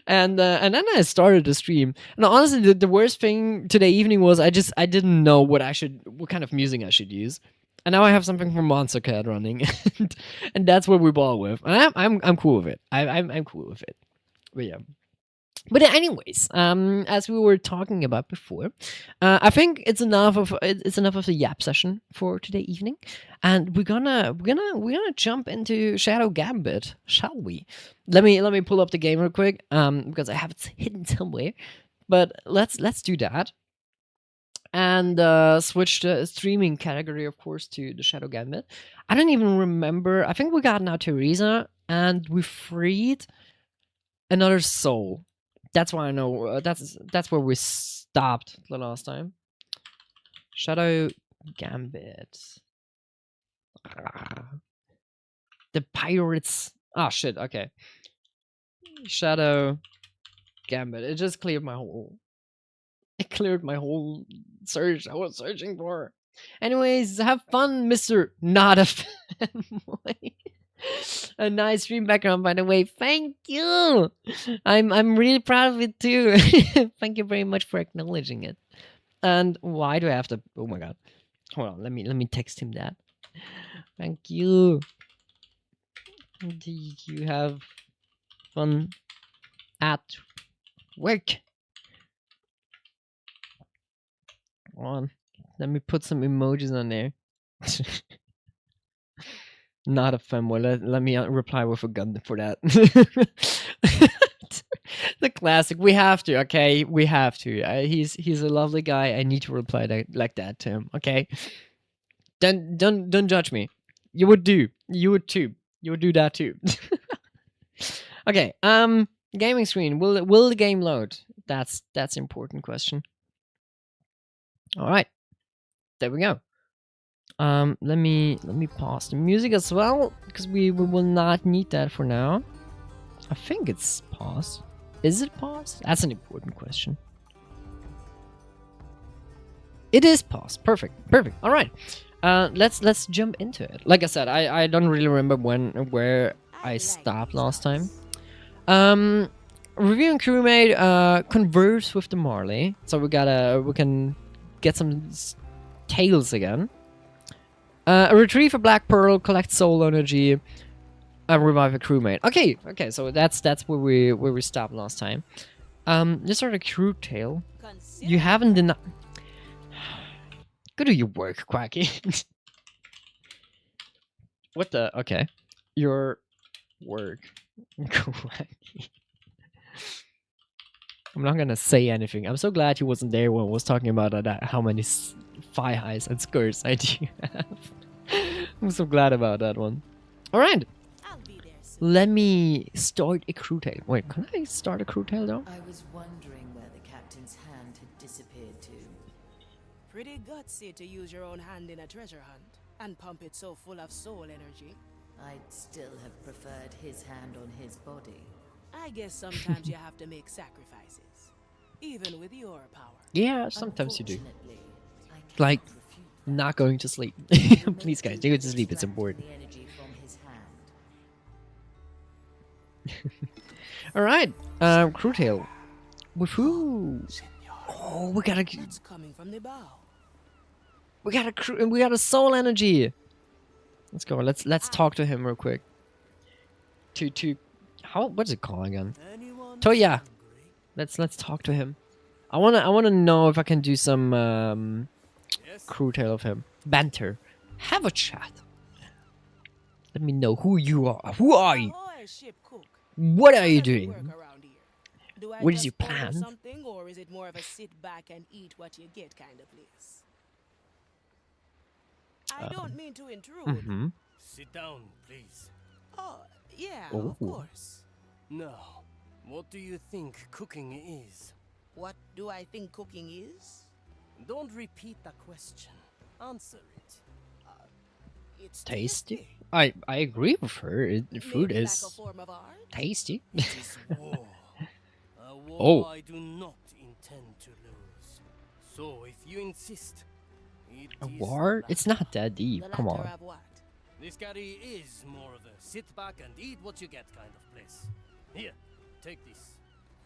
And then I started the stream. And honestly, the worst thing today evening was I didn't know what kind of music I should use. And now I have something from Monster Cat running, and that's what we ball with. And I'm cool with it. I'm cool with it. But yeah. But anyways, as we were talking about before, I think it's enough of the yap session for today evening, and we're gonna jump into Shadow Gambit, shall we? Let me pull up the game real quick, because I have it hidden somewhere. But let's do that. and switched the streaming category, of course, to the Shadow Gambit. I don't even remember. I think we got now Teresa, and we freed another soul. That's why I know. That's where we stopped the last time. Shadow Gambit. The pirates. Oh shit. Okay. Shadow Gambit. It just cleared my whole. It cleared my whole search I was searching for. Anyways, have fun, Mr. Not a Fanboy. A nice stream background, by the way. Thank you. I'm really proud of it too. Thank you very much for acknowledging it. And why do I have to? Oh my god. Hold on. Let me text him that. Thank you. Do you have fun at work? Come on. Let me put some emojis on there. Not a fanboy. Let me reply with a gun for that. The classic. We have to. Okay, we have to. He's a lovely guy. I need to reply like that to him. Okay. Then don't judge me. You would do. You would too. You would do that too. Okay. Gaming screen. Will the game load? That's important question. All right. There we go. Let me pause the music as well, because we will not need that for now. I think it's paused. Is it paused? That's an important question. It is paused. Perfect. All right. Let's jump into it. Like I said, I don't really remember where I stopped last time. Review and crewmate converse with the Marley, so we can get some tails again. Retrieve a black pearl, collect soul energy, revive a crewmate. Okay, so that's where we stopped last time. Just sort of crew tail. You haven't denied. Good do your work, Quacky. What the? Okay, your work, Quacky. I'm not gonna say anything. I'm so glad he wasn't there when I was talking about how many thigh highs and skirts I do have. I'm so glad about that one. Alright. Let me start a crew tail. Wait, can I start a crew tail though? I was wondering where the captain's hand had disappeared to. Pretty gutsy to use your own hand in a treasure hunt and pump it so full of soul energy. I'd still have preferred his hand on his body. I guess sometimes you have to make sacrifices, even with your power. Yeah, sometimes you do. Unfortunately, I cannot Like, refute not going to sleep. Please, guys, go to sleep. It's important. the energy from his hand. Alright, crew tail. Woohoo! Oh, we got That's coming from the bow. a soul energy. Let's go. Let's talk to him real quick. What's it called again? Toya. Let's talk to him. I wanna know if I can do some crew tail of him. Banter. Have a chat. Let me know who you are. Who are you? Ahoy, ship cook. What are How you does it doing? work around here? Do I What is just your order plan? Something, or is it more of a sit back and eat what you get kind of place? I don't mean to intrude. Mm-hmm. Sit down, please. Oh, yeah, Oh. of course. Now, what do you think cooking is? What do I think cooking is? Don't repeat the question. Answer it. It's Tasty. I agree with her. The food Maybe is like a form of art? tasty. It is war. A war Oh. I do not intend to lose. So if you insist, it A is war? the It's not that The deep. Come latter on. of what? This curry is more of a sit back and eat what you get kind of place. Here, take this.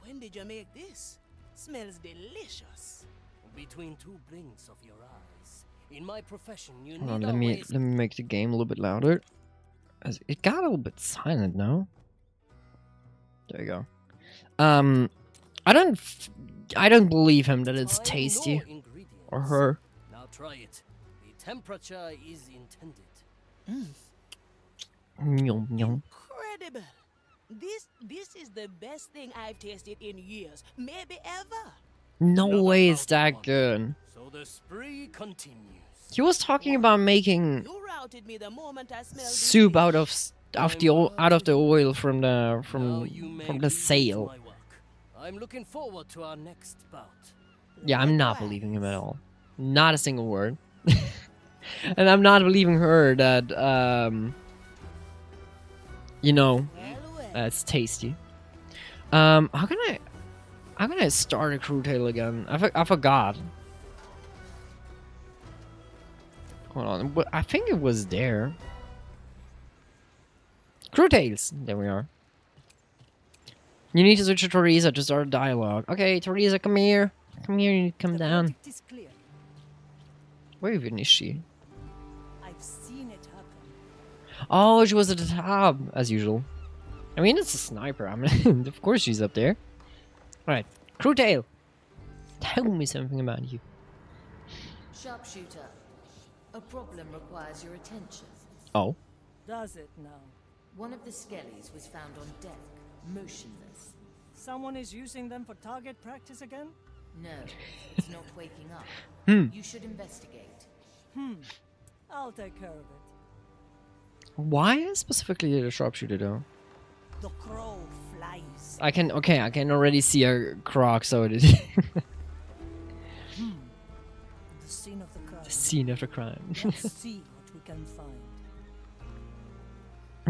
When did you make this? Smells delicious. Between two blinks of your eyes. In my profession, you Hold on, need let me always make the game a little bit louder. It got a little bit silent now. There you go. I don't believe him that it's time, tasty. no ingredients. Or her. Now try it. The temperature is intended. Yum, yum. Incredible. This is the best thing I've tasted in years, maybe ever. No Another way it's bout to that one. good. So the spree continues. He was talking about making You routed me the moment I smelled this soup fish. out of out of the oil from Now the you may from the leave me to sail. my work. I'm looking forward to our next bout. Yeah, I'm not Likewise. believing him at all. Not a single word. And I'm not believing her that you know, Well, it's tasty. How can I start a crew tale again? I forgot. Hold on, but I think it was there. Crew tales. There we are. You need to switch to Teresa to start a dialogue. Okay, Teresa, come here. Come here. You need to come The down. verdict is clear. Where even is she? I've seen it happen. Oh, she was at the top as usual. I mean, it's a sniper. I mean, of course she's up there. All right, crew tale. Tell me something about you. Sharpshooter, a problem requires your attention. Oh. Does it now? One of the skellies was found on deck, motionless. Someone is using them for target practice again? No, it's not waking up. You should investigate. I'll take care of it. Why specifically the sharpshooter though? The crow flies. I can already see a croc, so it is The scene of the crime. the scene of the crime. Let's see what we can find.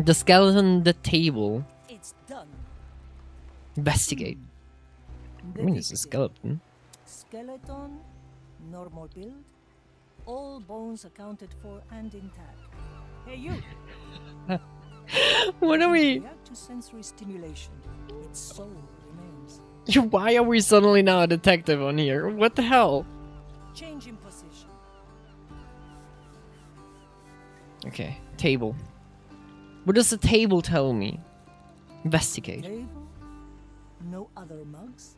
The skeleton, the table. It's done. Investigate. I mean, it's a victim. skeleton. Skeleton, normal build, all bones accounted for and intact. Hey you! What are we? React to sensory stimulation. Its soul remains. Why are we suddenly now a detective on here? What the hell? Change in position. Okay, table. What does the table tell me? Investigate. Table? No other mugs?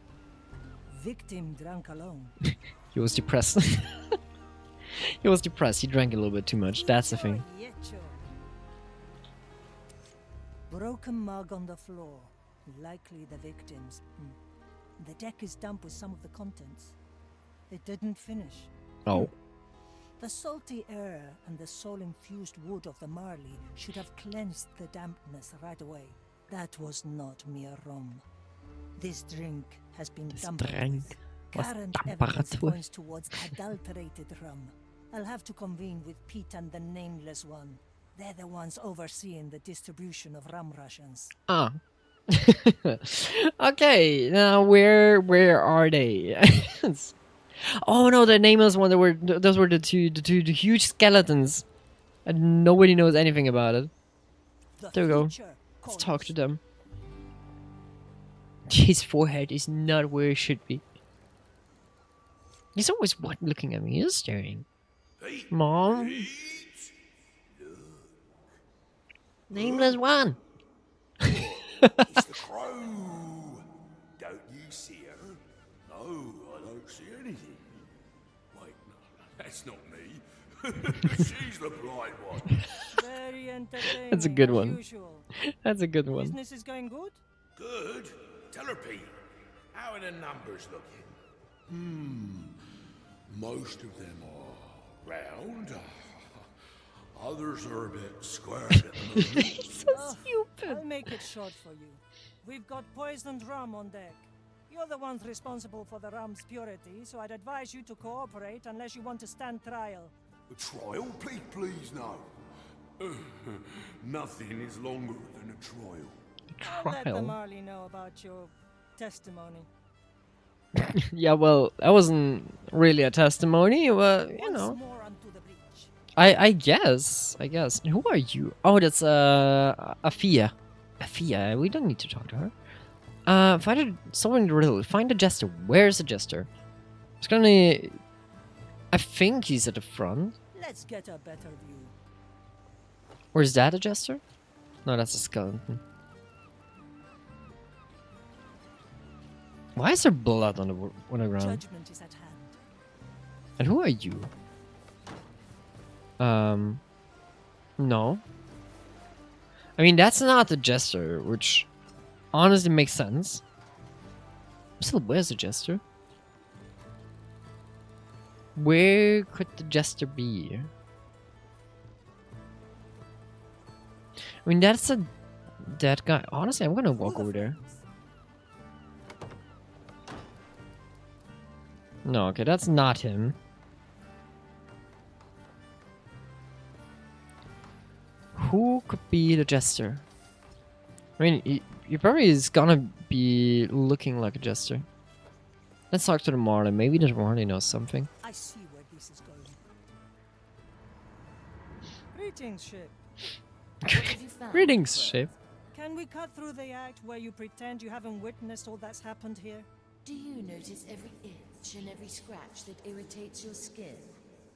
Victim drank alone. He was depressed. He was depressed. He drank a little bit too much. That's the thing. Broken mug on the floor. Likely the victim's. The deck is damp with some of the contents. It didn't finish. Oh. The salty air and the soul-infused wood of the marley should have cleansed the dampness right away. That was not mere rum. This drink has been tampered drink with. was Current tampered evidence with. points towards adulterated rum. I'll have to convene with Pete and the Nameless One. They're the ones overseeing the distribution of rum rations. Ah. Okay. Now where are they? Oh no, the nameless one. Those were the two huge skeletons, and nobody knows anything about it. The There we go. future Let's talk to calls. them. His forehead is not where it should be. He's always looking at me. He's staring. Mom. Nameless one. It's the crow. Don't you see her? No, I don't see anything. Wait, no, that's not me. She's the blind one. Very entertaining. That's a good as one. Usual. That's a good one. Business is going good? Good. Tell her, Pete. How are the numbers looking? Most of them are round. Others are a bit square at the moment. He's so stupid. I'll make it short for you. We've got poisoned rum on deck. You're the ones responsible for the rum's purity, so I'd advise you to cooperate unless you want to stand trial. A trial, Pete, please, no. Nothing is longer than a trial. I'll let the Trial. Marley know about your testimony. Yeah, well, that wasn't really a testimony, but you Once know. more onto the breach. I guess. Who are you? Oh, that's Afia. Afia. We don't need to talk to her. Find someone in the riddle. Find the jester. Where's the jester? It's gonna. I think he's at the front. Let's get a better view. Or is that a jester? No, that's a skeleton. Why is there blood on the ground? Judgment is at hand. And who are you? No. I mean, that's not the jester, which honestly makes sense. Still, where's the jester? Where could the jester be? I mean, that's a dead guy. Honestly, I'm gonna walk over there. No, okay, that's not him. Who could be the jester? I mean, he probably is gonna be looking like a jester. Let's talk to the Marlin. Maybe the Marlin knows something. I see where this is going. Greetings, ship. What have you found, Greetings, Clerk? ship. Can we cut through the act where you pretend you haven't witnessed all that's happened here? Do you notice every itch and every scratch that irritates your skin?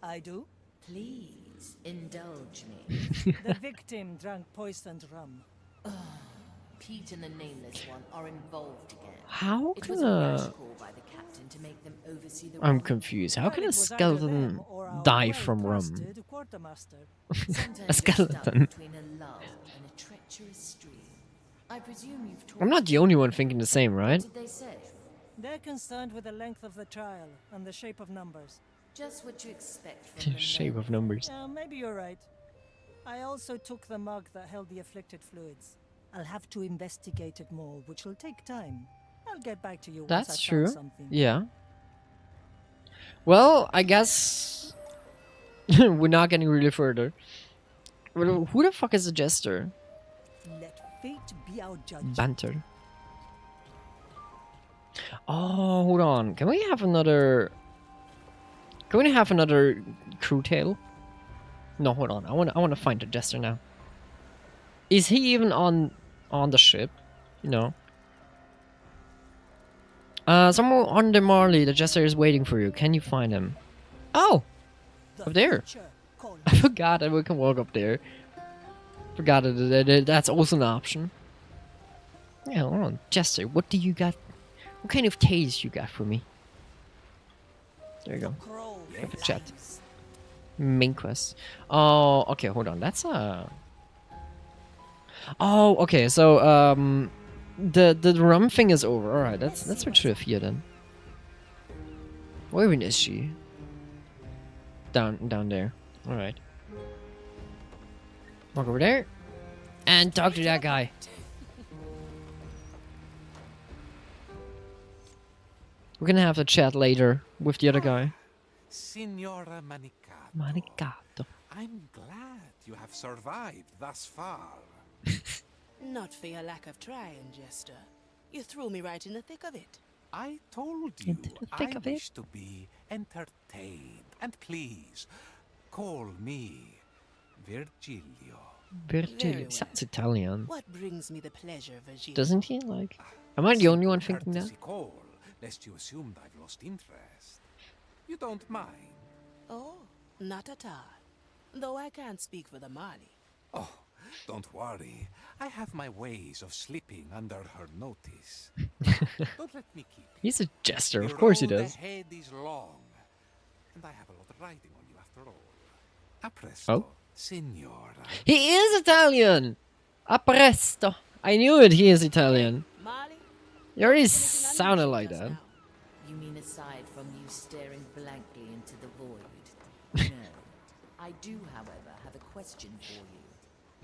I do. Please, indulge me. The victim drank poisoned rum. Pete and the Nameless One are involved again. How It can was a rash a... call by the captain to make them oversee the I'm rum. confused. How Well, can it a was either skeleton them or our die from rum? well-trusted quartermaster. Sometimes A you're stuck skeleton. between a love and a treacherous stream. I presume you've talked I'm not the only one thinking the same, right? What did they say? They're concerned with the length of the trial and the shape of numbers. Just what you expect from the Shape of Noble. numbers. Maybe you're right. I also took the mug that held the afflicted fluids. I'll have to investigate it more, which will take time. I'll get back to you once That's I've true. found something. Yeah. Well, I guess we're not getting really further. Well, who the fuck is the jester? Let fate be our judge. Banter. Oh, hold on. Can we have another? Can we have another crew tale? No, hold on. I want to find the jester now. Is he even on the ship? You know. Somewhere on the Marley, the jester is waiting for you. Can you find him? Oh, The up there. future calls. I forgot that we can walk up there. Forgot that that's also an option. Yeah, hold on, Jester. What do you got? What kind of taste you got for me? There you go. Crow Have a chat. flies. Main quest. Oh, okay. Hold on. That's Oh, okay. So the rum thing is over. All right. Let's switch to the fear then. Where even is she? Down there. All right. Walk over there, and talk to that guy. We're gonna have to chat later with the other guy. Signora Manicato. Manicato. I'm glad you have survived thus far. Not for your lack of trying, Jester. You threw me right in the thick of it. I told you Into the thick I of it. wish to be entertained. And please, call me Virgilio. Virgilio. Very well. Sounds Italian. What brings me the pleasure, Virginia? Doesn't he? Like, am I the only one Simple thinking that? courtesy call, lest you assumed I've lost interest. You don't mind? Oh, not at all. Though I can't speak for the Marley. Oh, don't worry. I have my ways of slipping under her notice. Don't let me keep you. He's a jester. The Of course he road does. ahead is long, and I have a lot riding on you after all. A presto, Oh. signora. He is Italian. A presto. I knew it. He is Italian. Marley? He already Anything sounded unusual like just that. now? You mean aside from you staring blankly into the void? No. I do, however, have a question for you.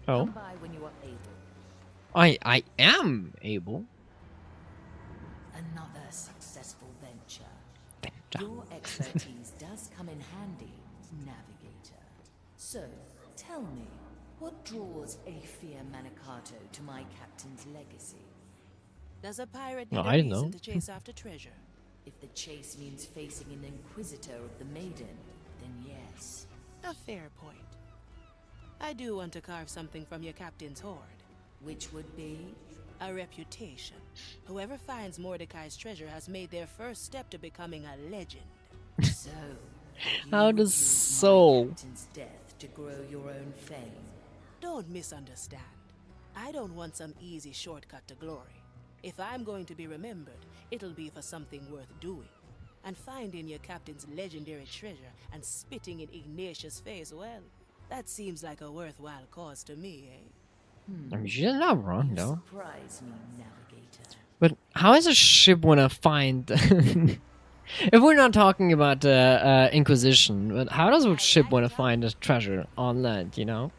Oh, Come by when you are able. I am able. Another successful venture. Your expertise does come in handy, Navigator. So, tell me, what draws Aethia Manicato to my captain's legacy? Does a pirate No, need I a don't reason know. to chase after treasure? If the chase means facing an inquisitor of the Maiden, then yes. A fair point. I do want to carve something from your captain's hoard. Which would be? A reputation. Whoever finds Mordecai's treasure has made their first step to becoming a legend. So, How you does use my soul- captain's death to grow your own fame? Don't misunderstand. I don't want some easy shortcut to glory. If I'm going to be remembered, it'll be for something worth doing. And finding your captain's legendary treasure and spitting in Ignatius' face, well, that seems like a worthwhile cause to me, eh? I mean, she's not wrong You though. surprise me, Navigator. But how is a ship wanna find If we're not talking about Inquisition, but how does a ship want to find a treasure on land, you know?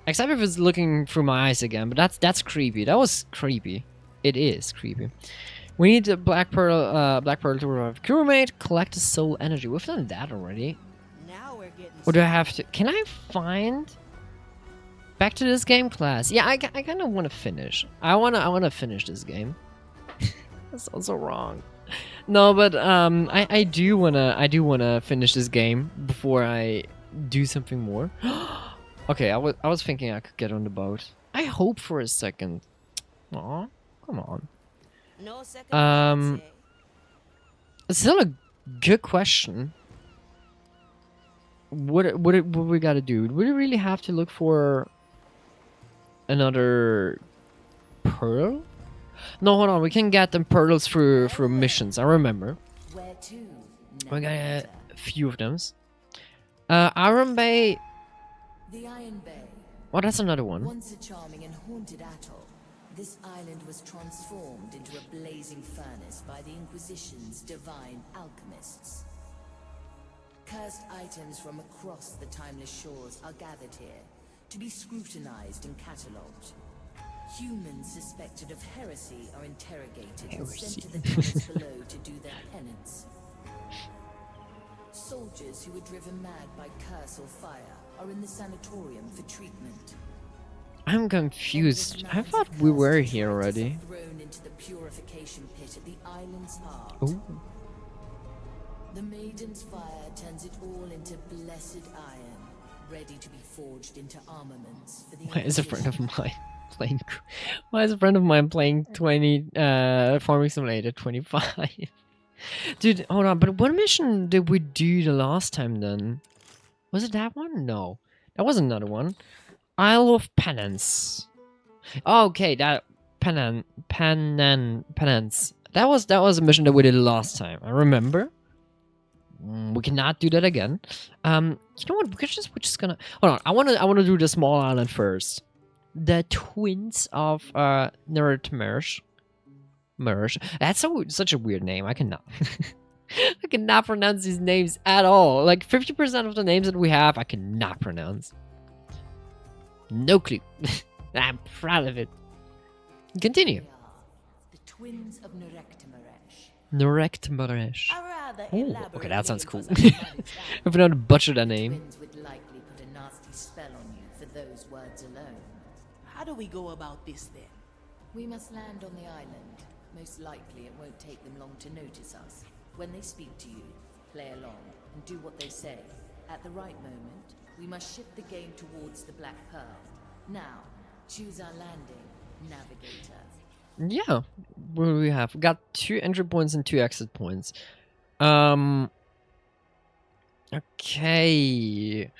Except if it's looking through my eyes again, but that's creepy. That was creepy. It is creepy. We need the Black Pearl to revive crewmate, collect the soul energy. We've done that already. Now we're getting. Or do I have to? Can I find back to this game class? Yeah, I kind of want to finish. I wanna finish this game. That's also wrong. No, but I do wanna finish this game before I do something more. Okay, I was thinking I could get on the boat. I hope for a second. Aw, come on. No second thoughts, eh? It's still a good question. What we gotta do? Do we really have to look for another pearl? No, hold on. We can get them pearls through missions. I remember. Where to? We got a few of them. Iron Bay. The Iron Bay. Oh, that's another one. Once a charming and haunted atoll, this island was transformed into a blazing furnace by the Inquisition's divine alchemists. Cursed items from across the timeless shores are gathered here to be scrutinized and catalogued. Humans suspected of heresy are interrogated and sent to the tunnels below to do their penance. Soldiers who were driven mad by curse or fire are in the sanatorium for treatment. I'm confused. I thought we were here already. Thrown into the purification pit at the island's heart. Ooh. The Maiden's fire turns it all into blessed iron, ready to be forged into armaments for the Why is a friend of Inquisition. mine playing? Why is a friend of mine playing Farming Simulator 25? Dude, hold on. But what mission did we do the last time then? Was it that one? No, that was another one. Isle of Penance. Oh, okay, that penance. That was a mission that we did last time. I remember. We cannot do that again. You know what? We're just gonna hold on. I wanna do the small island first. The twins of Nertmersh. Mersh. That's such a weird name. I cannot. I cannot pronounce these names at all. Like 50% of the names that we have, I cannot pronounce. No clue. I'm proud of it. Continue. They are the twins of Nerektimaresh. Nerektimaresh. A rather Oh, elaborate okay, that sounds name cool. for such a managed If we don't butcher that name. twins would likely put a nasty spell on you for those words alone. How do we go about this then? We must land on the island. Most likely it won't take them long to notice us. When they speak to you, play along and do what they say. At the right moment, we must shift the game towards the Black Pearl. Now, choose our landing, Navigator. Yeah. What do we have? We got 2 entry points and 2 exit points. Okay.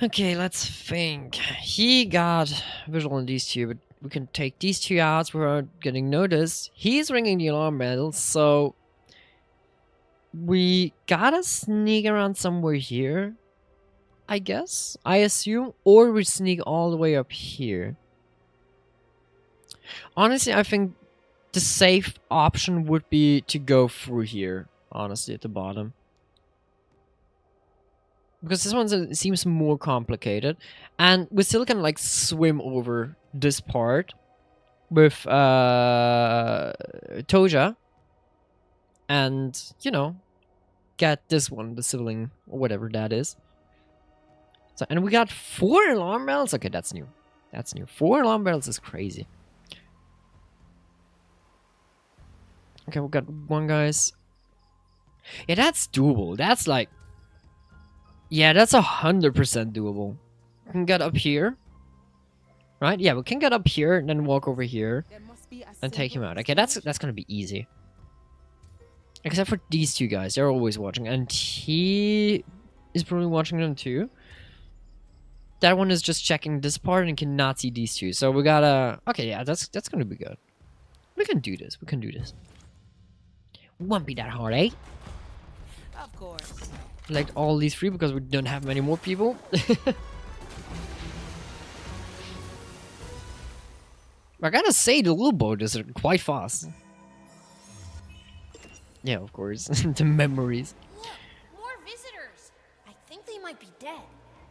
Okay, let's think. He got visual on these 2, but we can take these 2 out without getting noticed. He's ringing the alarm bell, so we gotta sneak around somewhere here, I guess. I assume, or we sneak all the way up here. Honestly, I think the safe option would be to go through here, honestly, at the bottom. Because this one seems more complicated. And we still can, like, swim over this part with Toja. And, you know, get this one, the sibling, or whatever that is. So, and we got 4 alarm bells? Okay, that's new. That's new. 4 alarm bells is crazy. Okay, we got 1, guys. Yeah, that's doable. That's like... Yeah, that's 100% doable. We can get up here. Right? Yeah, we can get up here and then walk over here. And take him out. Okay, that's gonna be easy. Except for these 2 guys. They're always watching. And he is probably watching them too. That one is just checking this part and cannot see these 2. So we gotta... Okay, yeah, that's gonna be good. We can do this. We can do this. Won't be that hard, eh? Of course. Like all these 3 because we don't have many more people. I gotta say, the little boat is quite fast. Yeah, of course. The memories. Look, more visitors. I think they might be dead.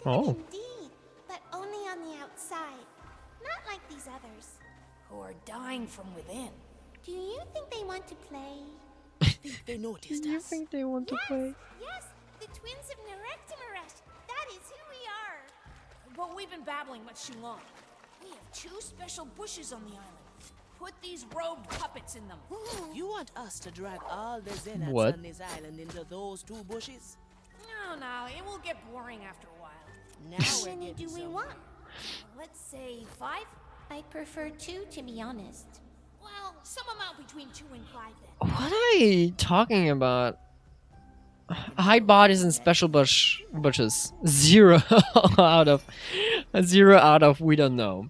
Oh. Indeed, but only on the outside. Not like these others. Who are dying from within. Do you think they want to play? I think they noticed us. they want to play? Yes, the twins of Nerektimaresh. That is who we are. But we've been babbling much too long. We have 2 special bushes on the island. Put these robed puppets in them. You want us to drag all the zealots What? on this island into those 2 bushes? No, it will get boring after a while. Now How we're many getting do we somewhere. want? Let's say 5? I prefer 2, to be honest. Well, some amount between 2 and 5 then. What are you talking about? Hide bodies and special bushes. 0 out of we don't know.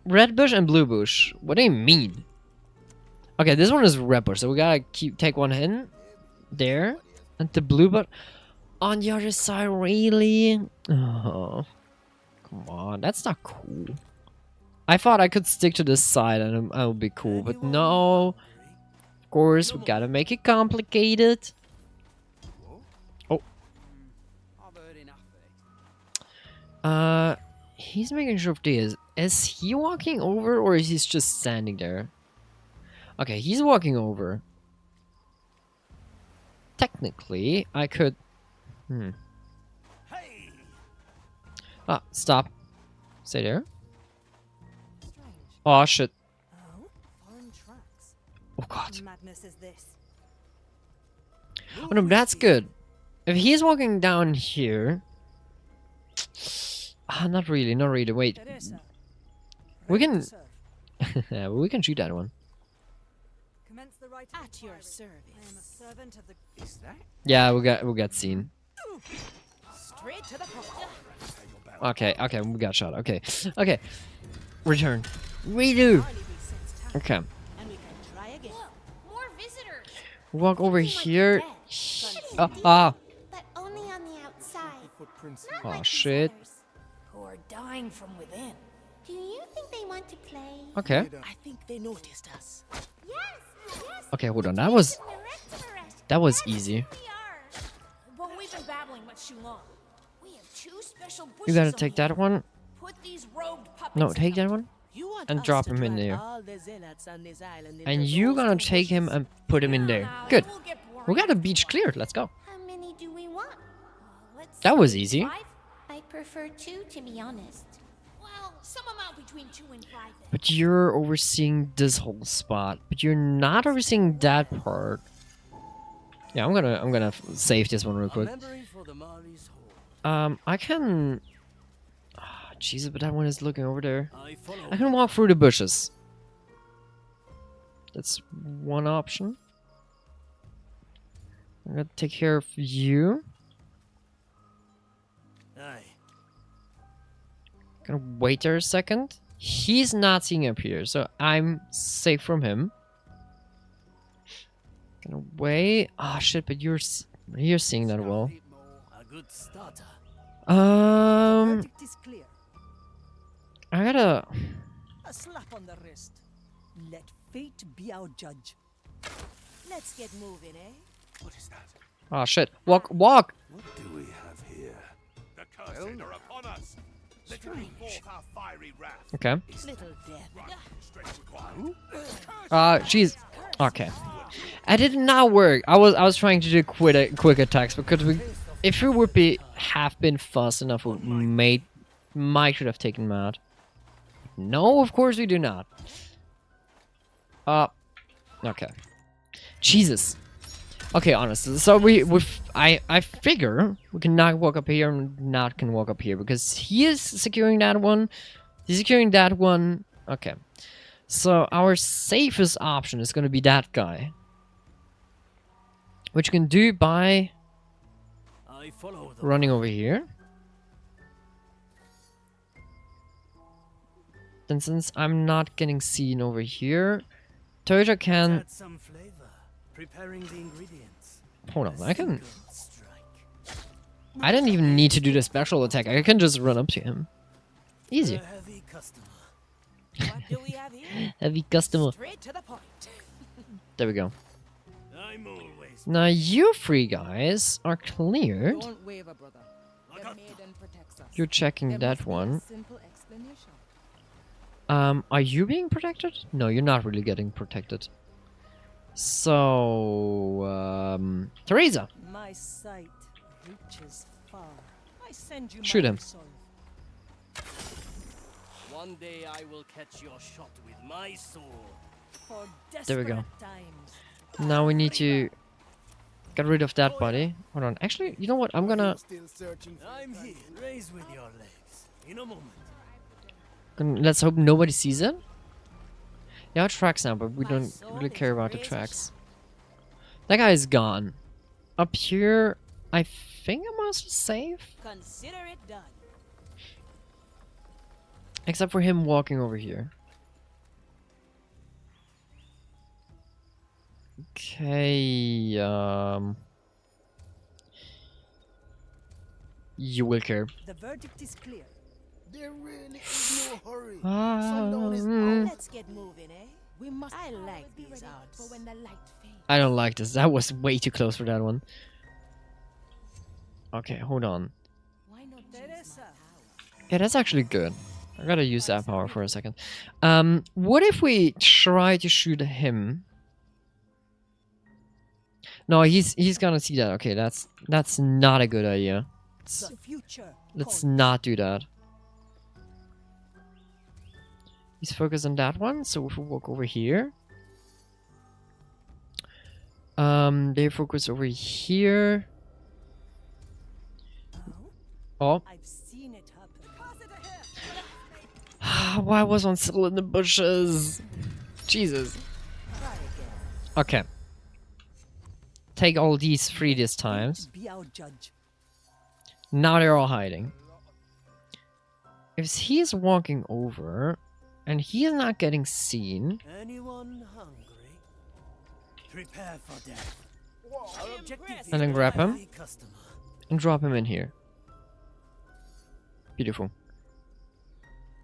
Red bush and blue bush. What do you mean? Okay, this one is red bush, so we gotta take one in there, and the blue bush on the other side. Really? Oh, come on, that's not cool. I thought I could stick to this side and I would be cool, but no. Of course, we gotta make it complicated. Oh. He's making sure of this. Is he walking over or is he just standing there? Okay, he's walking over. Technically, I could... Ah, stop. Stay there. Oh, shit. Oh, foreign tracks. Oh, God. Madness is this? Oh, no, that's good. If he's walking down here... Ah, not really, not really. Wait. Teresa, We ready can... to serve. Yeah, we can shoot that one. Commence the right At your I am a service. servant of the... Is that? Yeah, we got seen. Straight to the point. Okay, we got shot. Okay. Return. Redo. Barley be sensed time, Okay. and we can try again. Look, more visitors. Walk over They might be here. dead. Ah. But only on the outside. Not Oh, like these shit. others. Who are dying from within. Do you think they want to play? Okay. I think they noticed us. Yes. Okay, hold on. The That twins was of Nerektimaresh. easy. That is who we are. But we've been babbling much too long. We have 2 special bushes You gotta on take the that island. one. Put these robed puppets No, in take them. that one. You want And us drop to him in drag there. all the zealots on this island into And you those gonna 2 take him bushes? and put him in there. No, Good. it will get boring We got the after a beach while. cleared. Let's go. How many do we want? Let's That say was easy. 5? I prefer 2, to be honest. Well, some amount between 2 and 5 then. But you're overseeing this whole spot. But you're not overseeing that part. Yeah, I'm gonna save this one real A quick. memory for the Mari's hold. I can... Ah, Jesus, but that one is looking over there. I follow. I can walk through the bushes. That's one option. I'm gonna take care of you. Aye. Gonna wait there a second. He's not seeing up here, so I'm safe from him. Gonna wait. Ah, shit! But you're seeing that well. A good starter. Verdict is clear. I gotta. A slap on the wrist. Let fate be our judge. Let's get moving, eh? What is that? Ah, shit! Walk. What do we have here? The cursed are upon us. Let it bring forth our fiery wrath. Okay. Little death. Right, strength required. Jeez. Okay. I did not work. I was trying to do quick attacks because if we would have been fast enough, we might should have taken him out. No, of course we do not. Okay. Jesus. Okay, honestly, so I figure we cannot walk up here and not can walk up here because he is securing that one. He's securing that one. Okay. So our safest option is going to be that guy. Which you can do by I follow the running over here. Then since I'm not getting seen over here, Toyota can... Add some flavor. Preparing the ingredients. Hold on, I can... Single strike. I didn't even need to do the special attack. I can just run up to him. Easy. A heavy customer. What do we have here? Heavy customer. Straight to the point. There we go. I'm Now you three guys are cleared. Don't waver, brother. The maiden protects us. You're checking There that must be a one. simple explanation. Are you being protected? No, you're not really getting protected. So, Teresa. My sight reaches far. I send you Shoot my him. resolve. One day I will catch your shot with my sword. For There we go. desperate times. Now we need to get rid of that body. Hold on. Actually, you know what? I'm gonna I'm here. Raise with your legs. In a moment. let's hope nobody sees it. Yeah, tracks now, but we My don't soul really is care about the razor tracks. That guy is gone. Up here, I think I'm mostly safe. Consider it done. Except for him walking over here. Okay, you will care. The verdict is clear. There really is no hurry. Mm. Let's get moving, eh? We must. I like these odds. For when the light fades. I don't like this. That was way too close for that one. Okay, hold on. Why not Teresa. Yeah, that's actually good. I gotta use that power for a second. What if we try to shoot him? No, he's gonna see that. Okay, that's not a good idea. The future. Let's calls. not do that. He's focused on that one, so if we walk over here. They focus over here. Oh. I've seen it happen. Why was one still in the bushes? Jesus. Okay. Take all these three this times. Be our judge. Now they're all hiding. If he's walking over and he is not getting seen, Anyone hungry? Prepare for death. Our objective is and then grab him the customer. and drop him in here. Beautiful.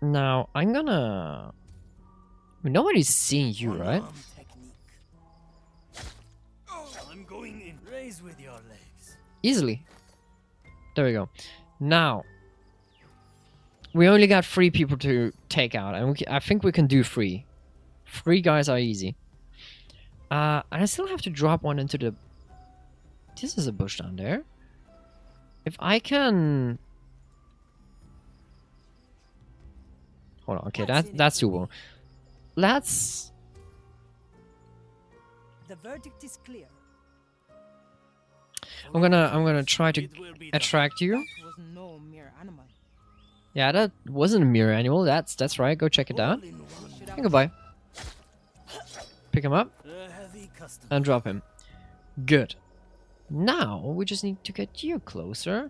Now I'm gonna. Nobody's seeing you, right? One-arm technique. I'm going in. Raise with your legs. Easily. There we go. Now we only got 3 people to take out, and I think we can do 3. 3 guys are easy. And I still have to drop one into the. This is a bush down there. If I can. Hold on. Okay, that's doable. Let's. The verdict is clear. I'm gonna try to It will be attract you. That was no mere animal. Yeah, that wasn't a mirror animal. That's right. Go check it out. all in one. And goodbye. Pick him up A heavy customer. and drop him. Good. Now we just need to get you closer.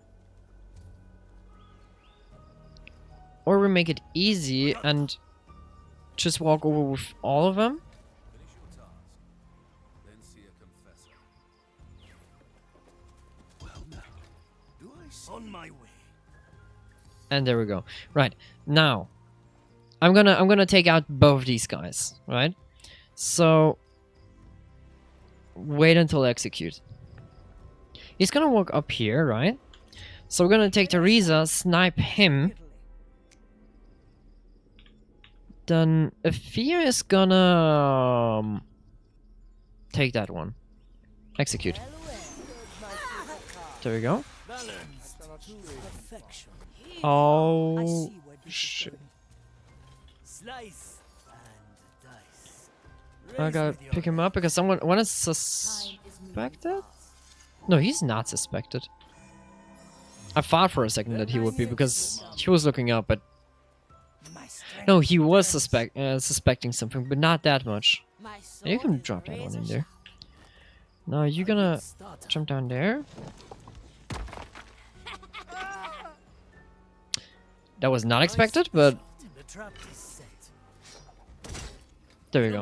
Or we make it easy and just walk over with all of them. Finish your task, then see a confessor. Well now, do I see? On my way. And there we go. Right. Now I'm gonna take out both these guys, right? So wait until execute. He's gonna walk up here, right? So we're gonna take Teresa, snipe him. Then Afia is gonna take that one. Execute. There we go. Balanced to perfection. I Oh see where this is shit. going. Slice and dice. I Raise gotta with your pick him up because one is suspected? No, he's not suspected. I thought for a second that he would be because he was looking up, but My strength no, he was returns. suspecting something, but not that much. You can drop that one in there. Now you're gonna starter. jump down there. That was not expected, but The trap is set. there we In a go.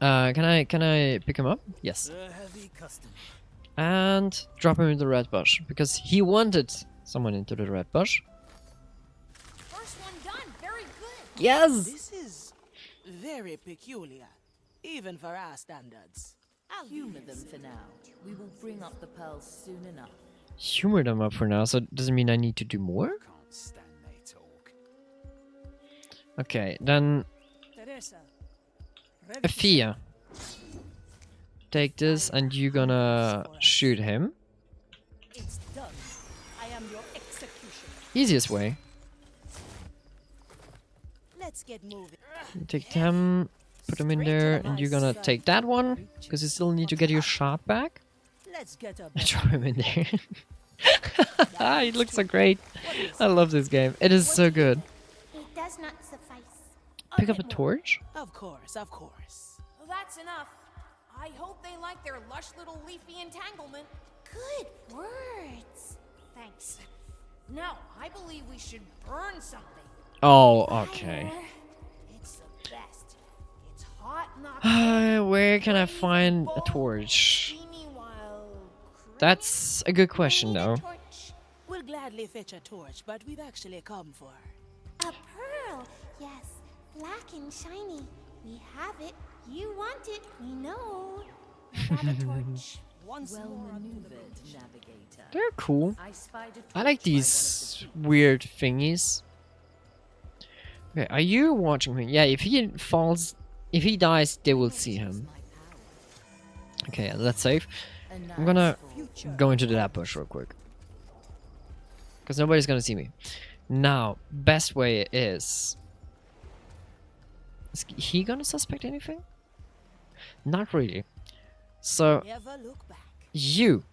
moment. Can I pick him up? Yes. A heavy customer. And drop him in the red bush because he wanted someone into the red bush. First one done. Very good. Yes. This is very peculiar, even for our standards. I'll humor them for now. We will bring up the pearls soon enough. Humor them up for now, so does it mean I need to do more? Can't stand they talk. Okay, then Teresa. Afia. Take this and you're gonna shoot him. It's done. I am your executioner. Easiest way. Let's get moving. You take them, put them in there, and you're gonna take that one, because you still need to get your shot back. Let's get a I drop him in there. It looks so great. I love this game. It is so good. It does not suffice. Pick up a torch? Of course, of course. Well, that's enough. I hope they like their lush little leafy entanglement. Good words. Thanks. Now, I believe we should burn something. Oh, okay. It's the best. It's hot, not Where can I find a torch? steamy while That's a good question, though. Torch. We'll gladly fetch a torch, but we've actually come for A pearl. Yes. Black and shiny. We have it. You want it. We know. Grab a torch. once Well more unto the maneuvered, breach. navigator. They're cool. I spied a torch I like by one of these the trees. weird thingies. Okay, are you watching me? Yeah, if he falls, if he dies, they will see him. My power. Okay, let's save. A I'm gonna nice go into that bush real quick. Because nobody's gonna see me. Now, best way is he gonna suspect anything? Not really. So, Never look back. you,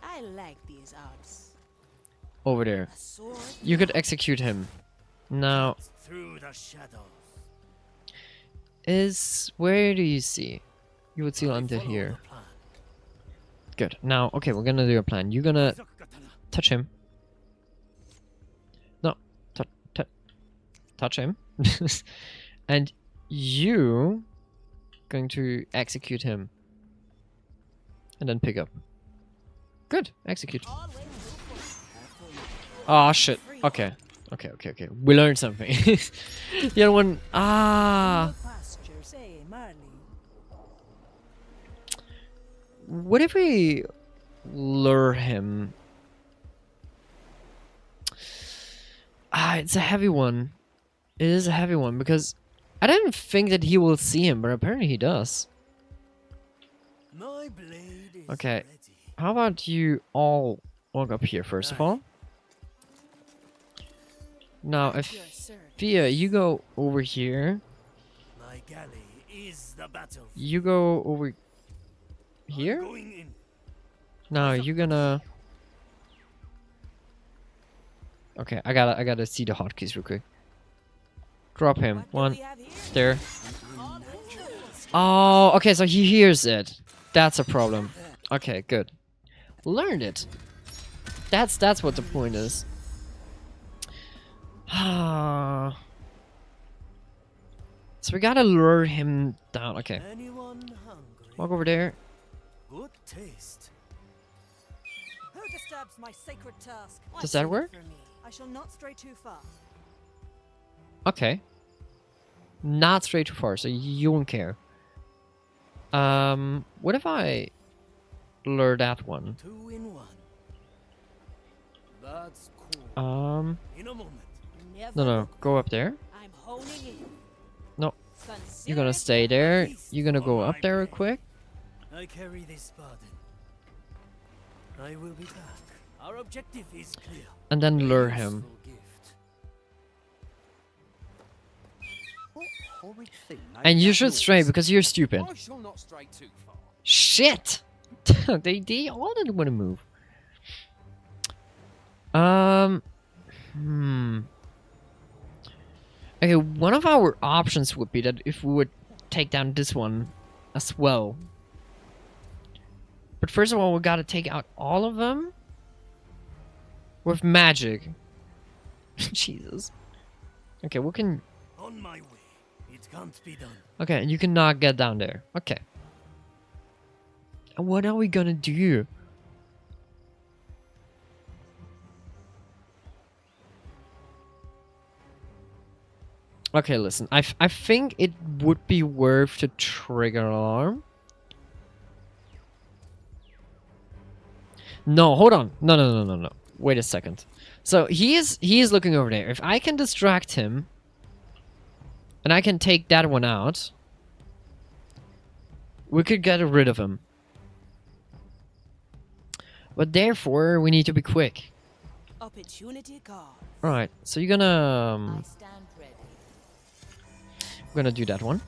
I like these odds. over there, A sword. you could execute him. Now, Through the shadows. where do you see? You would see under Follow here. the plan. Good. Now, okay, we're gonna do a plan. You're gonna touch him. No, touch him. And you going to execute him. And then pick up. Good, execute. Oh shit. Okay. Okay. We learned something. The other one. Ah. Pastures, eh, Marley? What if we lure him? It's a heavy one. It is a heavy one because I didn't think that he will see him, but apparently he does. My blade is Okay. ready. How about you all walk up here first of all? Now, if Fia, you go over here. My galley is the battlefield. You go over here. Going in. Now you're gonna. Okay, I gotta see the hotkeys real quick. Drop him. One. There. Oh, okay, so he hears it. That's a problem. Okay, good. Learned it. That's what the point is. So we gotta lure him down. Okay, Anyone hungry? walk over there. Good taste. Who disturbs my sacred task? Does that work? I shall not stray too far. Okay. Not straight too far, so you won't care. What if I lure that one? 2 in 1. That's cool. In a moment. No, go up there. I'm honing in. No, Consider you're gonna it stay my there. feast. You're gonna go up there real quick. I carry this burden. I will be back. Our objective is clear. And then lure him. Useful gift. What horrid thing I And you have should yours. stray because you're stupid. I shall not stray too far. Shit! they all didn't want to move. Okay, one of our options would be that if we would take down this one as well. But first of all, we gotta take out all of them with magic. Jesus. Okay, we can. On my way. It can't be done. Okay, and you cannot get down there. Okay. And what are we gonna do? Okay, listen. I think it would be worth to trigger alarm. No, hold on. No. Wait a second. So he is looking over there. If I can distract him, and I can take that one out, we could get rid of him. But therefore, we need to be quick. Opportunity call. Alright, so you're gonna... I stand ready. we're gonna do that one.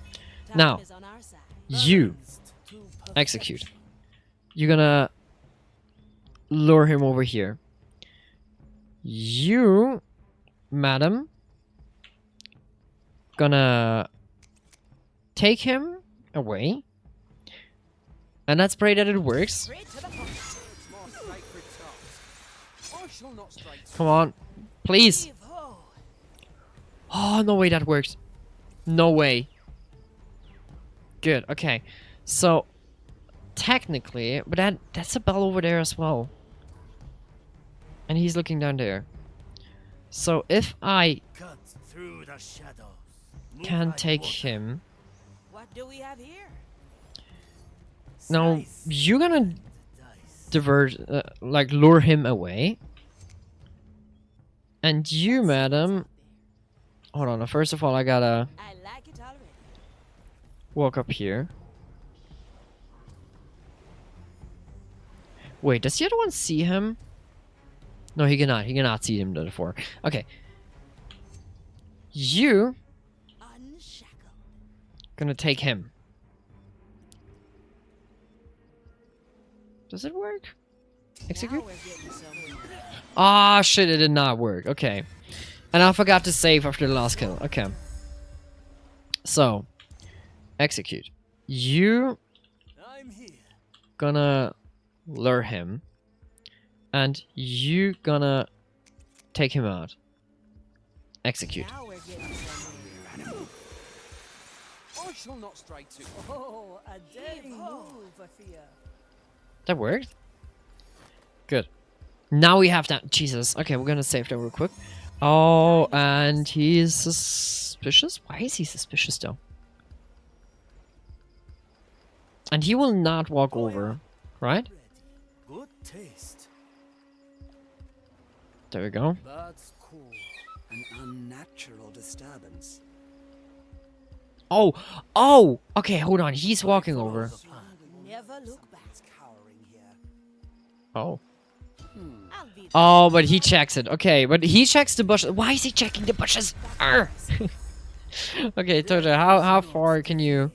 Time Now, is on our side. you execute. You're gonna lure him over here. You, madam, gonna take him away. And let's pray that it works. Straight to the point. Come on, please. Heave-ho. Oh, no way that works. No way. Good, okay. So, technically, but that's a bell over there as well. And he's looking down there. So, if I Cut through the shadows. Move can like take water. him... What do we have here? Now, Slice you're gonna the dice. divert, like, lure him away. And you, madam... Hold on, first of all, I gotta I like it already. walk up here. Wait, does the other one see him? No, he cannot. He cannot see him before. Okay. You Unshackled. gonna take him. Does it work? Execute? Now we're getting somewhere. Ah, shit, it did not work. Okay. And I forgot to save after the last kill. Okay. So, execute. You I'm here. gonna lure him. And you gonna take him out. Execute. Now we're getting somewhere. I shall not strike too. Oh, a daring Heave-ho. move, Afia. That worked? Good. Now we have that. Jesus. Okay, we're gonna save that real quick. Oh, and he's suspicious? Why is he suspicious though? And he will not walk over, right? Good taste. There we go. That's cool. An unnatural disturbance. Oh, oh, okay, hold on. He's walking over. Never look back. Cowering here. Oh. I'll be there. Oh, but he checks it. Okay, but he checks the bushes. Why is he checking the bushes? Arr! Okay, Toto, how far can you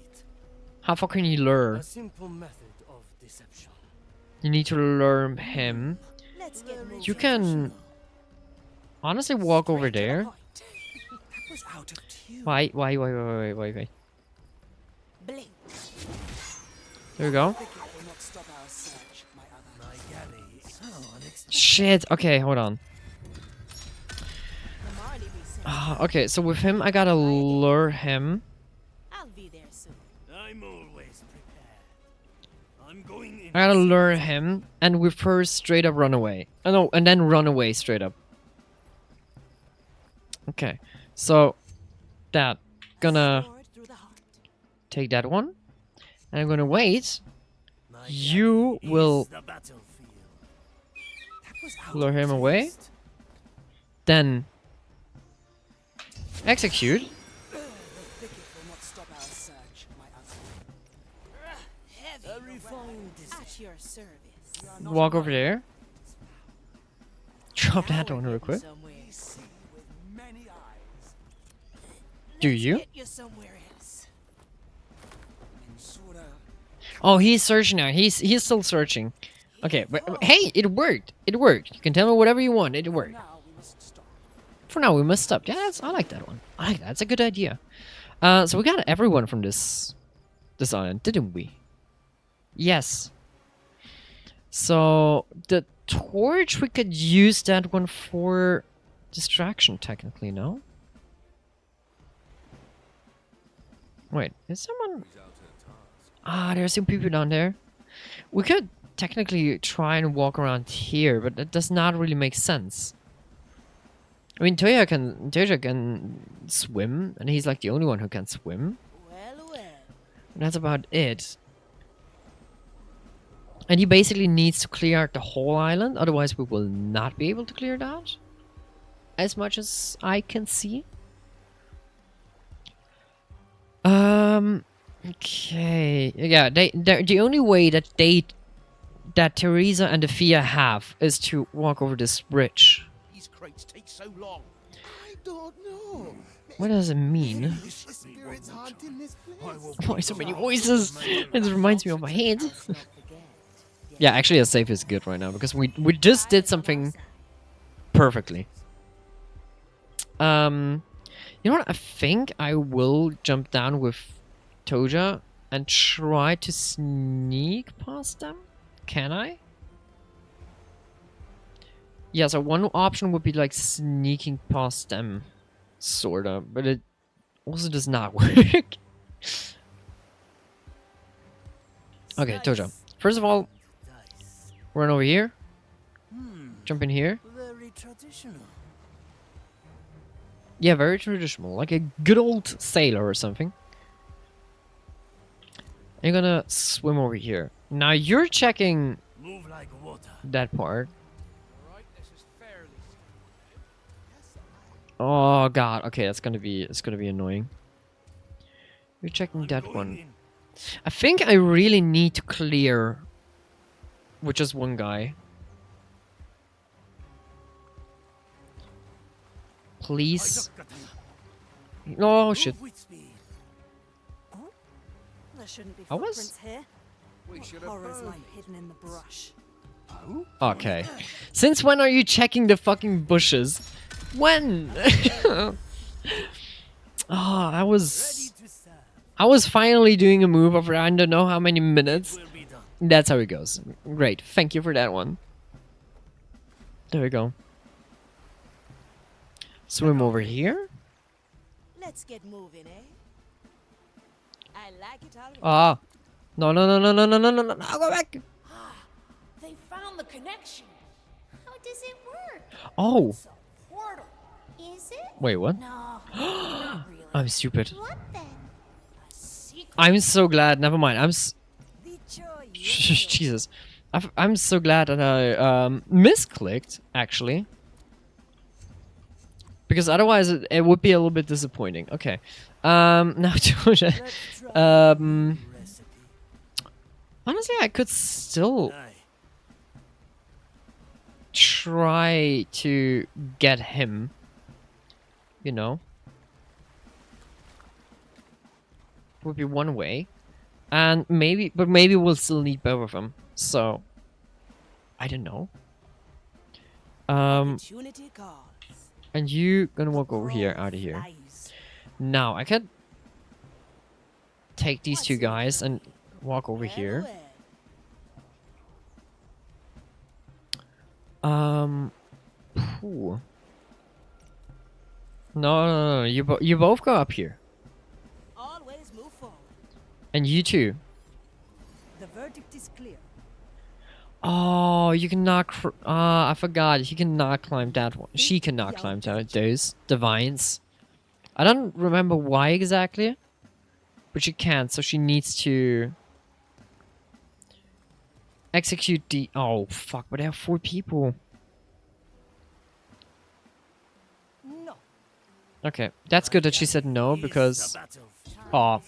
lure? A simple method of deception. You need to lure him. Let's get moving. You can honestly walk over there. That was out of tune. Wait. Blink. There we go. It will not stop our search, my other. My galley. So unexpected. Shit. Okay, hold on. The Marley be sent. Ah, okay, so with him, I gotta lure him. I'll be there soon. I'm always prepared. I'm going in. I gotta lure him, and we first straight up run away. Oh, no, and then run away straight up. Okay, so that gonna Sword through the heart. take that one, and I'm gonna wait. My You galley will is the battlefield. That was out lure of him away, then execute. The thicket will not stop our search, my other. Heavy. A refined At your service. Walk over there. Drop that one real quick. Somewhere. See with many eyes. Do Let's you? Get you somewhere else. In sorta. Oh, he's searching now. He's still searching. Okay, but hey, it worked. It worked. You can tell me whatever you want. It worked. Now we must stop. For now, we must stop. Yeah, I like that one. I like that. That's a good idea. So we got everyone from this island, didn't we? Yes. So the torch, we could use that one for distraction, technically, no? Wait, is someone... Ah, there's some people down there. We could technically try and walk around here, but that does not really make sense. I mean, Toya can swim, and he's like the only one who can swim. Well, well. That's about it. And he basically needs to clear out the whole island, otherwise we will not be able to clear that. As much as I can see. Okay. Yeah, the only way that Teresa and Afia have is to walk over this bridge. These crates take so long. I don't know. What does it mean? Spirits haunting this place. Why so many voices? It reminds me of my head. Yeah, actually a save is good right now because we just did something perfectly. You know what? I think I will jump down with Toja and try to sneak past them. Can I? Yeah, so one option would be like sneaking past them, sorta, but it also does not work. Okay, Toja. First of all, run over here. Jump in here. Very traditional. Yeah, very traditional, like a good old sailor or something. You're gonna swim over here. Now you're checking Move like water. that part. Oh god, okay, it's gonna be annoying. You're checking that one. I think I really need to clear with just one guy. Please. Oh shit. Oh? There shouldn't be I was- footprints here. Horrors lie hidden in the brush. Okay. Since when are you checking the fucking bushes? When? Oh, I was finally doing a move of I don't know how many minutes. That's how it goes. Great. Thank you for that one. There we go. Swim over here. Let's get moving, eh? I like it already. Ah. No, no, no, no, no, no, no, no, no, go back. They found the connection. How does it work? Oh. It's a portal. Is it? Wait, what? No, not really. I'm stupid. What then? A secret. I'm so glad. Never mind. Jesus. I'm so glad that I misclicked, actually. Because otherwise it would be a little bit disappointing. Okay. Now, honestly, I could still try to get him. You know. Would be one way. And maybe we'll still need both of them. So, I don't know. Opportunity calls. And you gonna walk over here, out of here. Now, I could take these two guys and walk over here. Phew. No, you both go up here. Always move forward. And you too. The verdict is clear. Oh, you cannot. I forgot. He cannot climb that one. She cannot climb those the vines. I don't remember why exactly, but she can't. So she needs to execute the. Oh fuck! But there are 4 people. No. Okay, that's good that she said no because. Oh,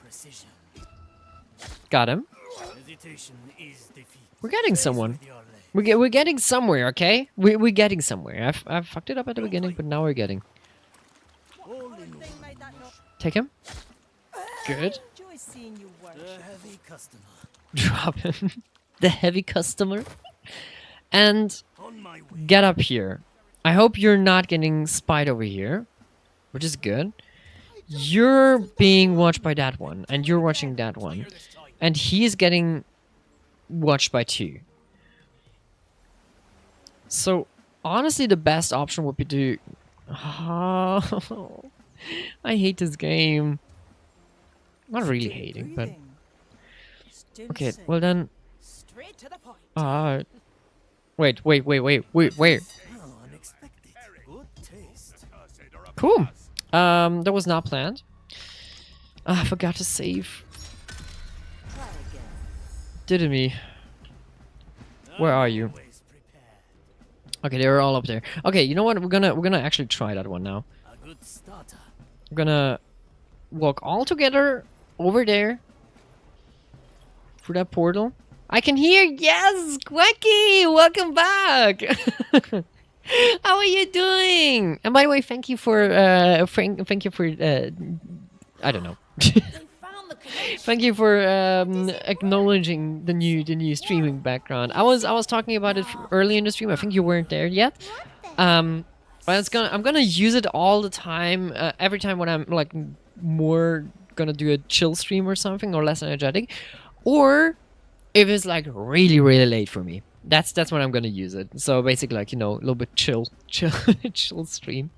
Precision. got him. Hesitation is defeat. We're getting someone. We're getting somewhere, okay? We're getting somewhere. I fucked it up at the beginning, but now we're getting. Take him. Good. Enjoy seeing you work. The heavy customer. Drop him. The heavy customer. And On my way. get up here. I hope you're not getting spied over here, which is good. You're being watched by that one, and you're watching that one. And he's getting watched by 2. So, honestly, the best option would be to... Oh, I hate this game. Not really hating, but... Okay, well then... Straight to the point. Wait. Oh, unexpected. Good taste. Cool. That was not planned. Ah, I forgot to save. Try again. Did it me? Where are you? Always prepared. Okay, they're all up there. Okay, you know what? We're gonna actually try that one now. A good starter. We're gonna walk all together over there through that portal. I can hear. Yes, Quacky, welcome back. How are you doing? And by the way, thank you for thank you for I don't know. Thank you for acknowledging the new streaming background. I was talking about it early in the stream. I think you weren't there yet. But I'm gonna use it all the time. Every time when I'm like more gonna do a chill stream or something, or less energetic, or if it's like really late for me. That's when I'm gonna use it. So basically, like, you know, a little bit chill stream.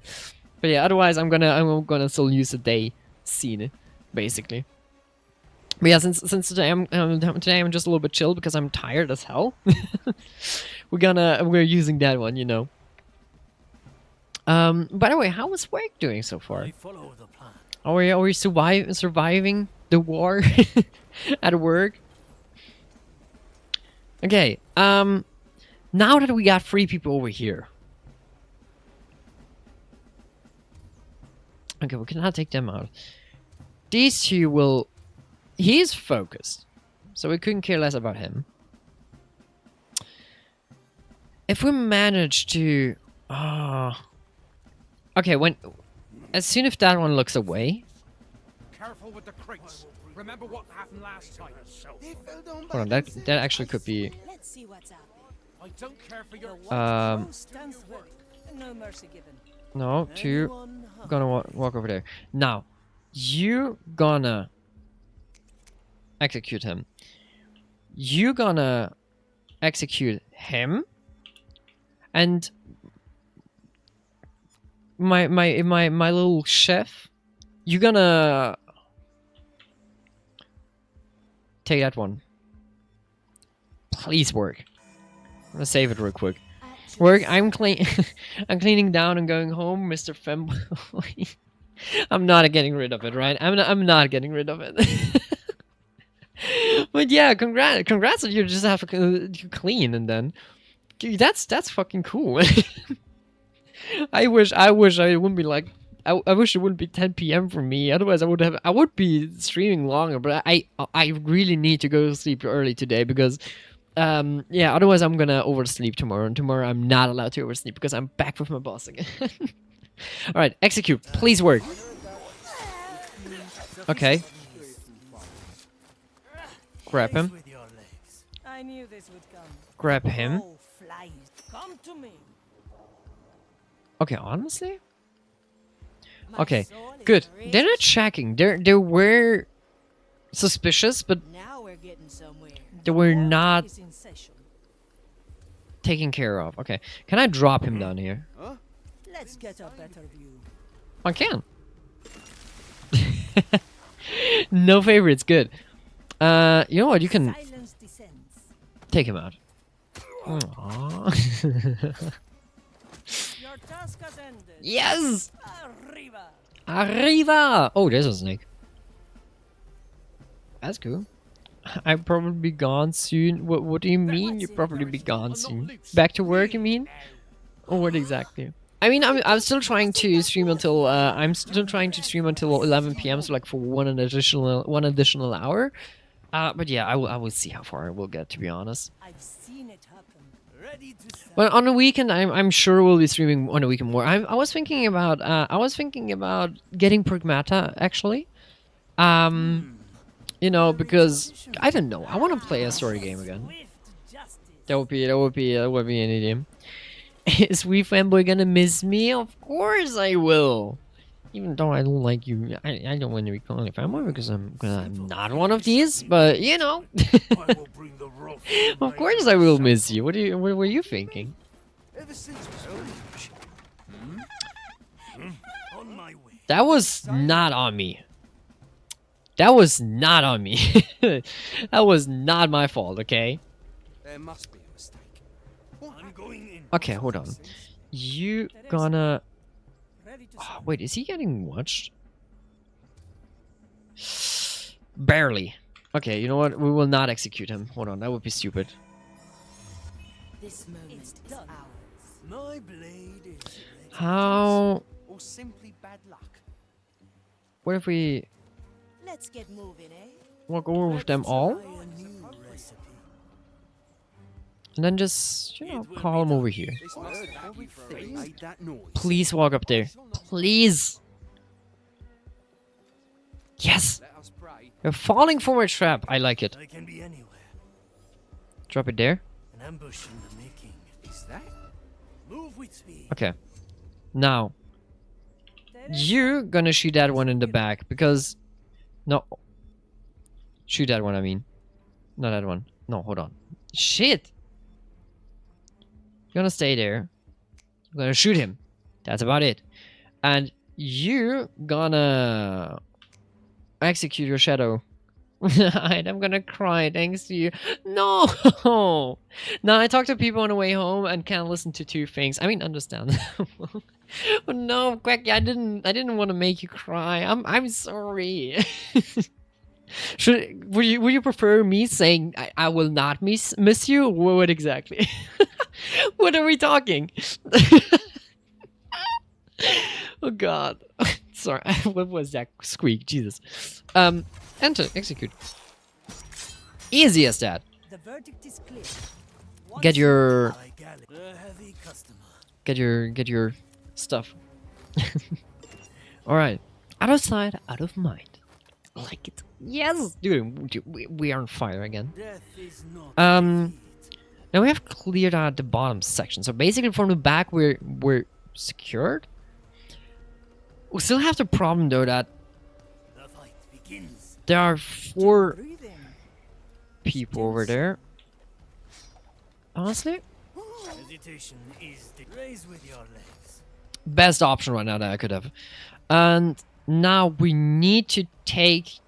But yeah, otherwise I'm gonna still use the day scene, basically. But yeah, since today I'm just a little bit chill because I'm tired as hell. We're using that one, you know. By the way, how is work doing so far? I follow the plan. Are we surviving the war at work? Okay. Now that we got 3 people over here. Okay, we cannot take them out. These 2 will. He's focused, so we couldn't care less about him. If we manage to, okay, as soon as that one looks away. Careful with the crates. Remember what happened last time. Hold on, that actually could be. Let's see what's out there. I don't care for your No mercy given. No, 2 gonna walk over there. Now, you gonna execute him. You gonna execute him, and my little chef. You gonna take that one. Please work. I'm gonna save it real quick. Work. I'm cleaning down and going home, Mr. Femboy. I'm not getting rid of it, right? I'm not getting rid of it. But yeah, congrats that you just have to clean, and then that's fucking cool. I wish I wouldn't be like. I wish it wouldn't be 10 p.m. for me. Otherwise, I would be streaming longer. But I really need to go to sleep early today because, yeah. Otherwise, I'm gonna oversleep tomorrow. And tomorrow, I'm not allowed to oversleep because I'm back with my boss again. All right, execute. Please work. Okay. Grab him. I knew this would come. Grab him. Oh, flies. Come to me. Okay, honestly. Okay, good. They're not checking. They were suspicious, but Now we're getting somewhere. they were not Is in session. taken care of. Okay, can I drop him down here? Let's get a better view. I can. No favorites, good. You know what? You can Silence descends. take him out. Aww. Your task has ended. Yes! Arriba. Arriva! Oh, there's a snake. That's cool. I'll probably be gone soon. What do you mean? You'll probably be gone soon. Back to work, you mean? Or what exactly? I mean, I'm still trying to stream until 11 p.m. So like for one additional hour. But yeah, I will see how far I will get, to be honest. I've seen it happen. But on the weekend, I'm sure we'll be streaming on the weekend more. I was thinking about getting Pragmata actually. You know, because I don't know. I want to play a story game again. That would be an idiom. Is Wee Fanboy gonna miss me? Of course I will. Even though I don't like you, I don't want to be calling a fanboy because I'm not one of these. But you know, of course I will miss you. What were you thinking? That was not on me. That was not on me. That was not my fault. Okay. There must be a mistake. I'm going in. Okay, hold on. You gonna... Oh, wait, is he getting watched? Barely. Okay, you know what? We will not execute him. Hold on, that would be stupid. This moment is ours. My blade is ready. How? Or simply bad luck. What if we Let's get moving, eh? walk over with them all? Try a new recipe. And then just, you know, call him over here. This must have made that noise. Please walk up there. Please. Yes! Let us pray. You're falling for my trap. I like it. I can be anywhere. Drop it there. An ambush in the making. Is that? Move with speed. Okay. Now, you're gonna shoot that one in the back because... No. Shoot that one, I mean. Not that one. No, hold on. Shit! You're gonna stay there. I'm gonna shoot him. That's about it. And you're gonna execute your shadow. And I'm gonna cry thanks to you. No! Now I talk to people on the way home and can't listen to two things. I mean, understand. But no, Quacky, I didn't want to make you cry. I'm sorry. Would you prefer me saying I will not miss you? What exactly? What are we talking? Oh God. Sorry. What was that squeak? Jesus. Enter. Execute. Easy as that. The verdict is clear. Get your A heavy customer. get your stuff. All right. Out of sight, out of mind. I like it. Yes, dude. We are on fire again. Death is not Now we have cleared out the bottom section. So basically, from the back, we're secured. We still have the problem though that the fight begins. there are 4 Breathing. people over there. Honestly, Hesitation is the raise with your legs. best option right now that I could have. And now we need to take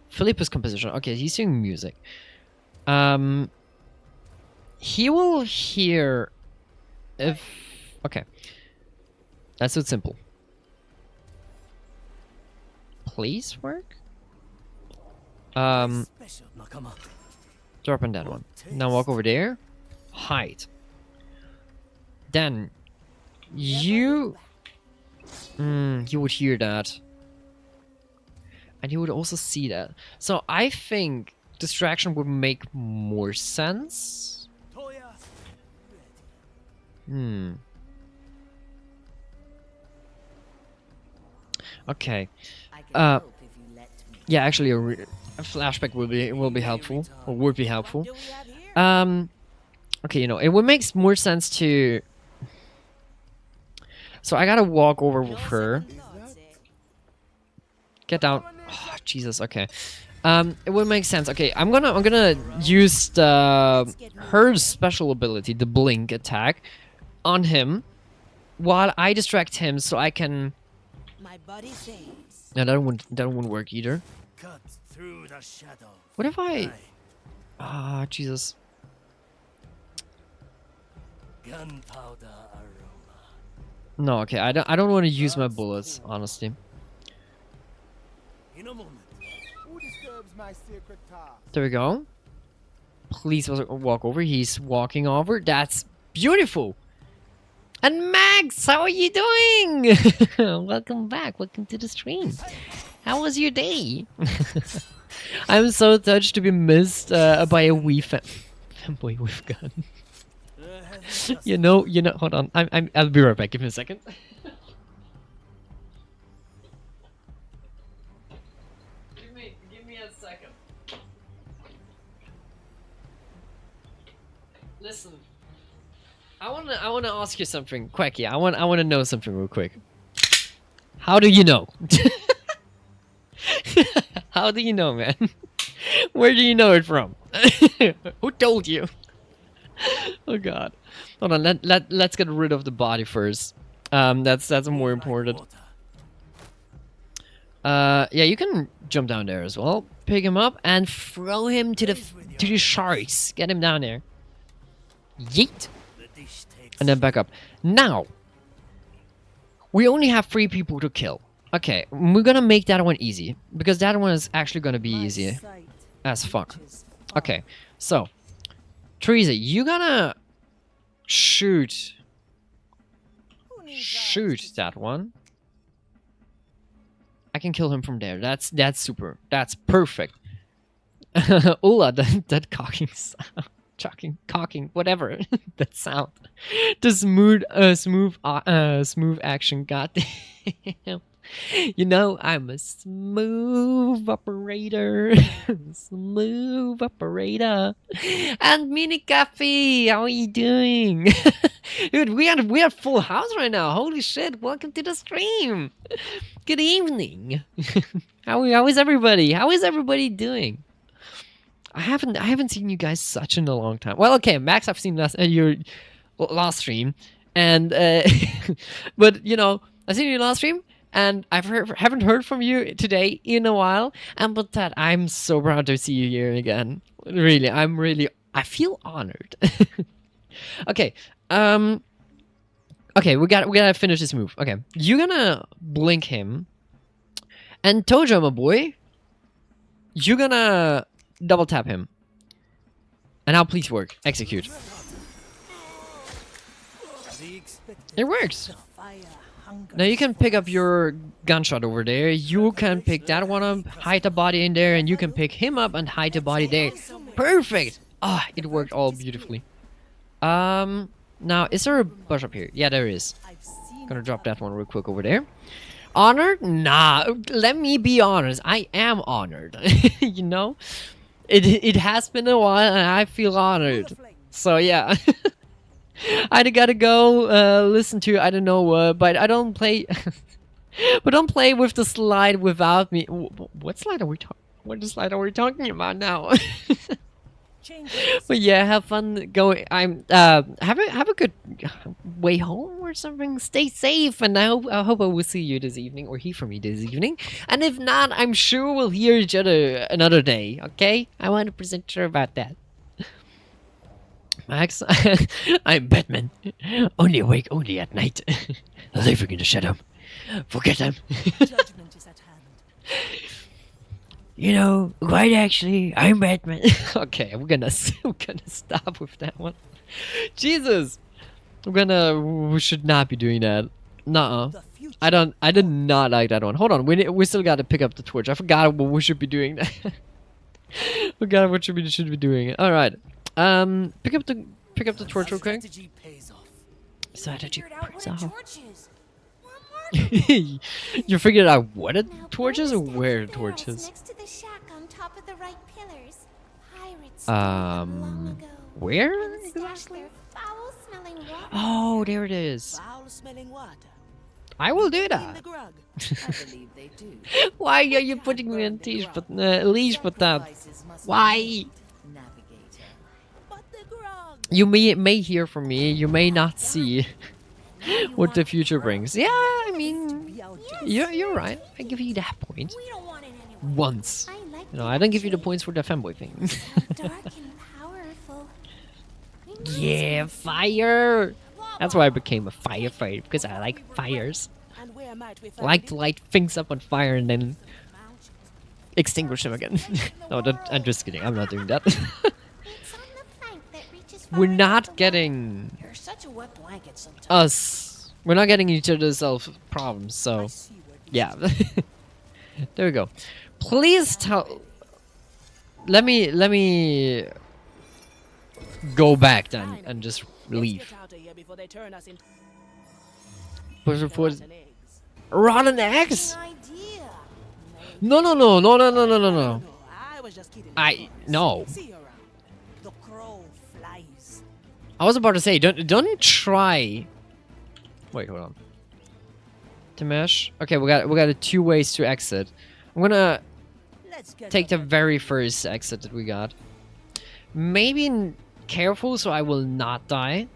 Philippa's composition. Okay, he's doing music. He will hear if... Okay. That's so simple. Please work? Special Nakama. Drop on that one. Now walk over there. Hide. Then you would hear that. And you would also see that. So I think distraction would make more sense. Toya. Okay. I can help if you let me. Yeah, actually a flashback will be helpful, or would be helpful. What do we have here? Okay, you know, it would make more sense to... So I gotta walk over with her. Get down. Oh, Jesus, okay. It would make sense. Okay, I'm gonna use the her special ability, the blink attack, on him while I distract him so I can... My body says. No, that wouldn't work either. Cut through the shadows. What if I... Die. Ah, Jesus. Gunpowder aroma. No, okay, I don't want to use my bullets, honestly. In a moment. Who disturbs my sacred task? There we go. Please walk over. He's walking over. That's beautiful. And Max, how are you doing? Welcome back. Welcome to the stream. How was your day? I'm so touched to be missed by a wee fanboy with gun. You know. Hold on. I'll be right back. Give me a second. Give me a second. Listen. I wanna ask you something, Quacky. I wanna know something real quick. How do you know? How do you know, man? Where do you know it from? Who told you? Oh God. Hold on. Let's get rid of the body first. That's more important. Yeah, you can jump down there as well. Pick him up and throw him to the sharks. Get him down there. Yeet. And then back up. Now, we only have 3 people to kill. Okay, we're gonna make that one easy because that one is actually gonna be easy sight as fuck. reaches Okay, so Teresa, you gonna shoot that one. I can kill him from there. That's super. That's perfect. Ula, that cocking sound. Cocking, whatever that sound. The smooth action. God damn. You know, I'm a smooth operator. Smooth operator. And Mini Cafe, how are you doing? Dude, we are full house right now. Holy shit, welcome to the stream. Good evening. How is everybody? How is everybody doing? I haven't seen you guys such in a long time. Well, okay, Max, I've seen your last stream, and but you know, I've seen your last stream, and haven't heard from you today in a while. And with that, I'm so proud to see you here again. Really, I feel honored. Okay, okay, we gotta finish this move. Okay, you're gonna blink him, and Tojo, my boy, you're gonna double tap him. And now please work. Execute. It works. Now you can pick up your gunshot over there. You can pick that one up, hide the body in there, and you can pick him up and hide the body there. Perfect! Ah, it worked all beautifully. Now, is there a bush up here? Yeah, there is. Gonna drop that one real quick over there. Honored? Nah, let me be honest. I am honored. You know? It has been a while and I feel honored. So yeah. I gotta go listen to I don't know what, but I don't play but don't play with the slide without me. What slide are we talking? What slide are we talking about now? But yeah, have fun going. I'm have a good way home or something. Stay safe, and I hope I will see you this evening or hear from you this evening. And if not, I'm sure we'll hear each other another day. Okay, I'm 100% sure about that. Max, I'm Batman. Only awake, only at night. Living in the shadow. Forget them. Judgment is at hand. You know, quite actually, I'm Batman. Okay, we're gonna stop with that one. Jesus, we should not be doing that. Nuh-uh. I did not like that one. Hold on, we still gotta pick up the torch. I forgot what we should be doing. Forgot what should be doing. All right, pick up the torch real quick. Strategy pays off. You figured out what a torch is or where a torch is? Next to the shack on top of the right pillars. Pirates stole them long ago. Where And stashed their foul-smelling water. Oh, there it is. Foul-smelling water. I will do In that. the grug. I believe they do. Why are you putting me on leash with that? Why? Navigator. But the grug. You may hear from me. You may not see what the future brings. Yeah, I mean, you're right. I give you that point. We don't want it anyway. Once. I like You know, I don't give you the points for the fanboy thing. so dark and powerful. Yeah, fire! That's why I became a firefighter, because I like fires. And where might we I find like it? to light things up on fire and then extinguish them again. No, I'm just kidding. I'm not doing that. It's on the plank that reaches far We're into not the getting You're such a wet blanket sometimes. us. We're not getting each other's problems, so yeah. There we go. Please tell. Let me go back then and just leave. Get out of here before they turn us into For rotten eggs. rotten eggs? An idea. No. No, I was just kidding. No. See you around. The crow flies. I was about to say, don't try. Wait, hold on. To mesh. Okay, we got 2 ways to exit. I'm gonna Let's get take the up. very first exit that we got. Maybe careful so I will not die.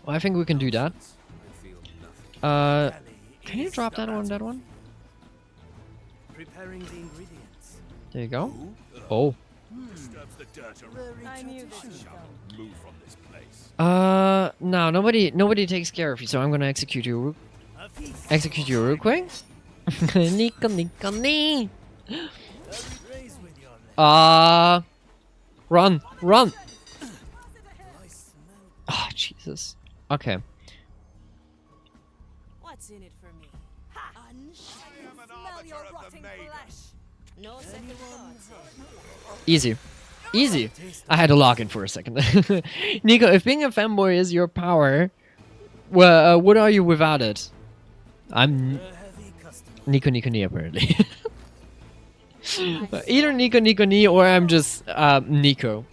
Well, I think we can do that. Can you drop that one? Preparing the ingredients. There you go. Oh. Disturbs the dirt around. I knew this would come. Move from this place. No, nobody takes care of you, so I'm gonna execute you. A execute you real quick. Nico, Nico, nee. Run, run. Oh, Jesus. Okay. What's in it for me? Smell your rotting flesh. No second thoughts. Easy. Easy. I had to log in for a second. Nico, if being a femboy is your power, well, what are you without it? I'm Nico Nico Nee apparently. Either Nico Nico Nee or I'm just Nico.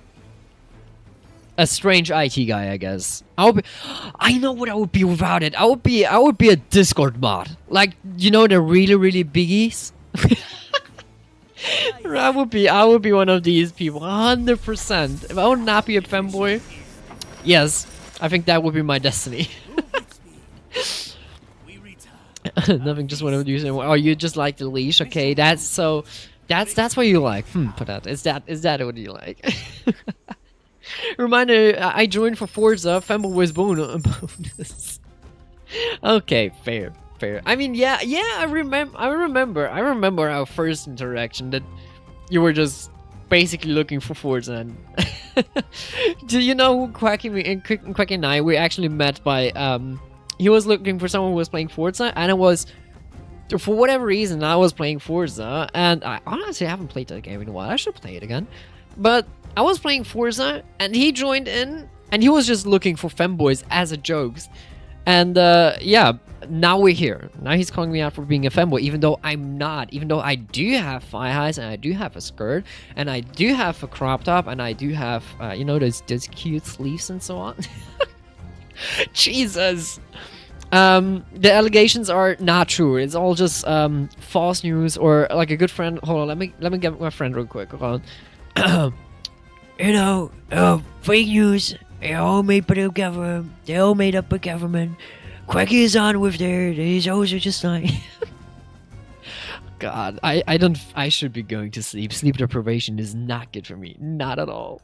A strange IT guy, I guess. I know what I would be without it. I would be a Discord mod. Like, you know, the really biggies? I would be one of these people, 100%. If I would not be a femboy, yes, I think that would be my destiny. Nothing, just want to use it. Oh, you just like the leash? Okay, that's what you like. Put that. Is that what you like? Reminder, I joined for Forza. Femboy was bonus. Okay, fair. I mean, yeah, I remember our first interaction that you were just basically looking for Forza. And do you know who Quacky and I, we actually met by, he was looking for someone who was playing Forza, and it was, for whatever reason, I was playing Forza, and I honestly haven't played that game in a while. I should play it again. But I was playing Forza, and he joined in, and he was just looking for femboys as a joke. And yeah, now we're here. Now he's calling me out for being a femboy, even though I'm not. Even though I do have thigh highs, and I do have a skirt, and I do have a crop top, and I do have, you know, those cute sleeves and so on. Jesus. The allegations are not true. It's all just false news, or like a good friend. Hold on, let me get my friend real quick. Hold on. You know, fake news. They all made by the government. They all made up by government. Quacky is on with these always are just like. God, I should be going to sleep. Sleep deprivation is not good for me. Not at all.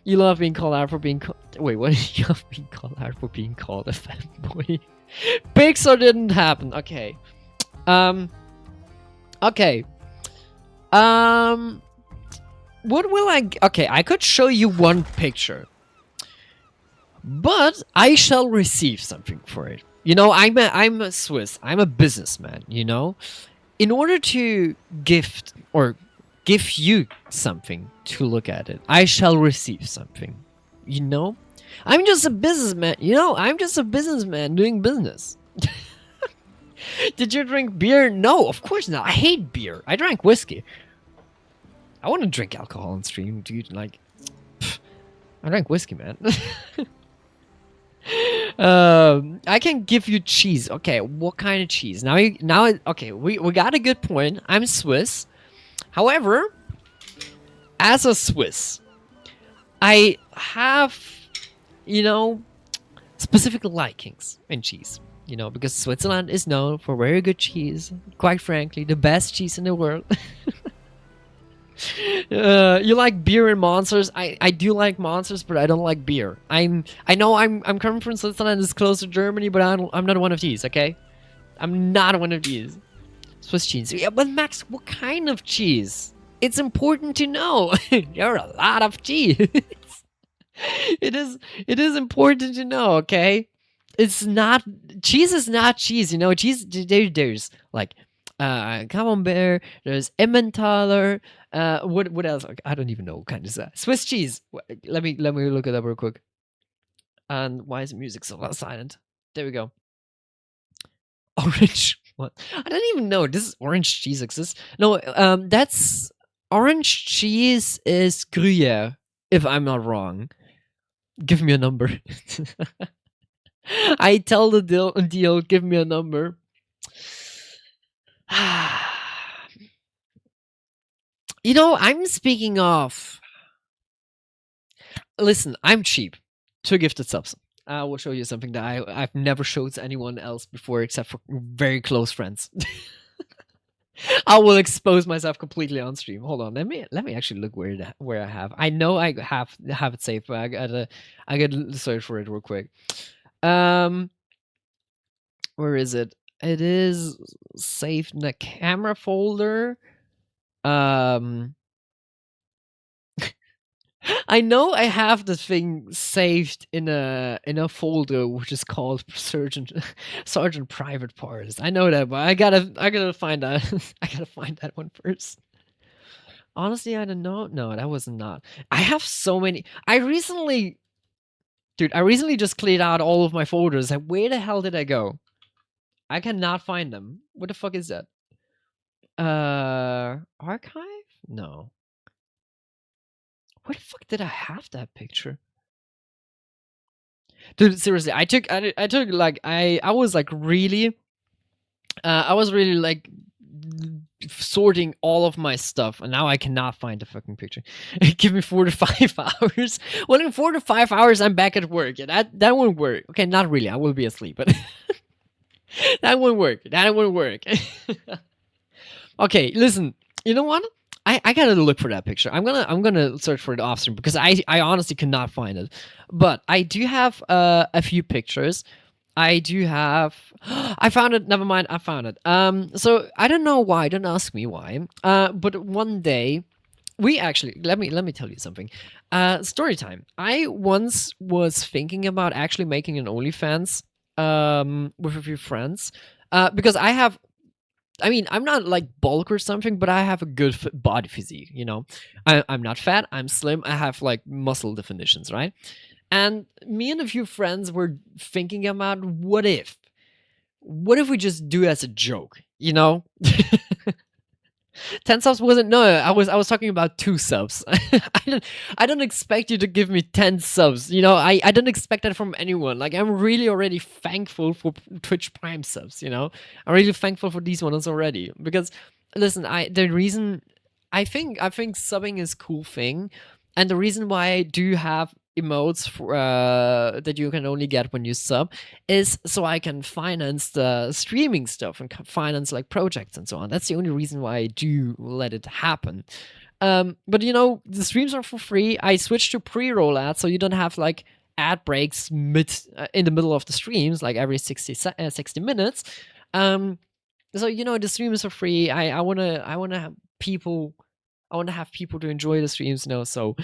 You love being called out for being wait, what? You love being called out for being called a fanboy. Pixar didn't happen. Okay. Okay. What will I... Okay, I could show you one picture. But I shall receive something for it. You know, I'm a Swiss. I'm a businessman, you know? In order to gift or give you something to look at it, I shall receive something. You know? I'm just a businessman. You know, I'm just a businessman doing business. Did you drink beer? No, of course not. I hate beer. I drank whiskey. I want to drink alcohol on stream, dude. Like, pff, I drank whiskey, man. I can give you cheese. Okay, what kind of cheese? Okay, we got a good point. I'm Swiss. However, as a Swiss, I have, you know, specific likings in cheese. You know, because Switzerland is known for very good cheese. Quite frankly, the best cheese in the world. You like beer and monsters. I do like monsters, but I don't like beer. I know I'm coming from Switzerland. It's close to Germany, but I'm not one of these. Okay, I'm not one of these. Swiss cheese. Yeah, but Max, what kind of cheese? It's important to know. There are a lot of cheese. It is important to know. Okay, it's not cheese. Is not cheese. You know, cheese. There's like. Camembert, there's Emmentaler, what else? I don't even know what kind is that. Swiss cheese. Let me look it up real quick. And why is the music so silent? There we go. Orange. What? I don't even know. Does orange cheese exist? No, that's orange cheese is Gruyere, if I'm not wrong. Give me a number. I tell the deal, give me a number. You know, I'm speaking of... Listen, I'm cheap to gifted subs. I will show you something that I've never showed to anyone else before except for very close friends. I will expose myself completely on stream. Hold on, let me actually look where I have. I know I have it saved, but I gotta search for it real quick. Where is it? It is saved in a camera folder. I know I have the thing saved in a folder which is called Sergeant Private Parts. I know that, but I gotta find that. I gotta find that one first. Honestly, I don't know. No, that was not. I have so many. I recently just cleared out all of my folders. Like, where the hell did I go? I cannot find them. What the fuck is that? Archive? No. Where the fuck did I have that picture? Dude, seriously, I took like I was like really I was really like sorting all of my stuff, and now I cannot find the fucking picture. Give me 4 to 5 hours. Well, in 4 to 5 hours, I'm back at work. Yeah, that won't work. Okay, not really. I will be asleep, but that won't work. That won't work. Okay, listen. You know what? I gotta look for that picture. I'm gonna search for it off stream because I honestly cannot find it. But I do have a few pictures. I do have. I found it. Never mind. I found it. So I don't know why. Don't ask me why. But one day, we actually let me tell you something. Story time. I once was thinking about actually making an OnlyFans. With a few friends. Because I have. I mean, I'm not like bulk or something, but I have a good body physique, you know. I'm not fat, I'm slim, I have like muscle definitions, right? And me and a few friends were thinking about what if we just do it as a joke, you know? 10 subs wasn't, no, I was talking about 2 subs. I don't expect you to give me 10 subs, you know. I don't expect that from anyone. Like, I'm really already thankful for Twitch Prime subs, you know. I'm really thankful for these ones already, because listen, I think subbing is a cool thing, and the reason why I do have emotes for, that you can only get when you sub is so I can finance the streaming stuff and finance like projects and so on. That's the only reason why I do let it happen. But you know, the streams are for free. I switched to pre-roll ads, so you don't have like ad breaks in the middle of the streams, like every 60 minutes. So you know, the streams are free. I wanna have people. I want to have people to enjoy the streams, you know, so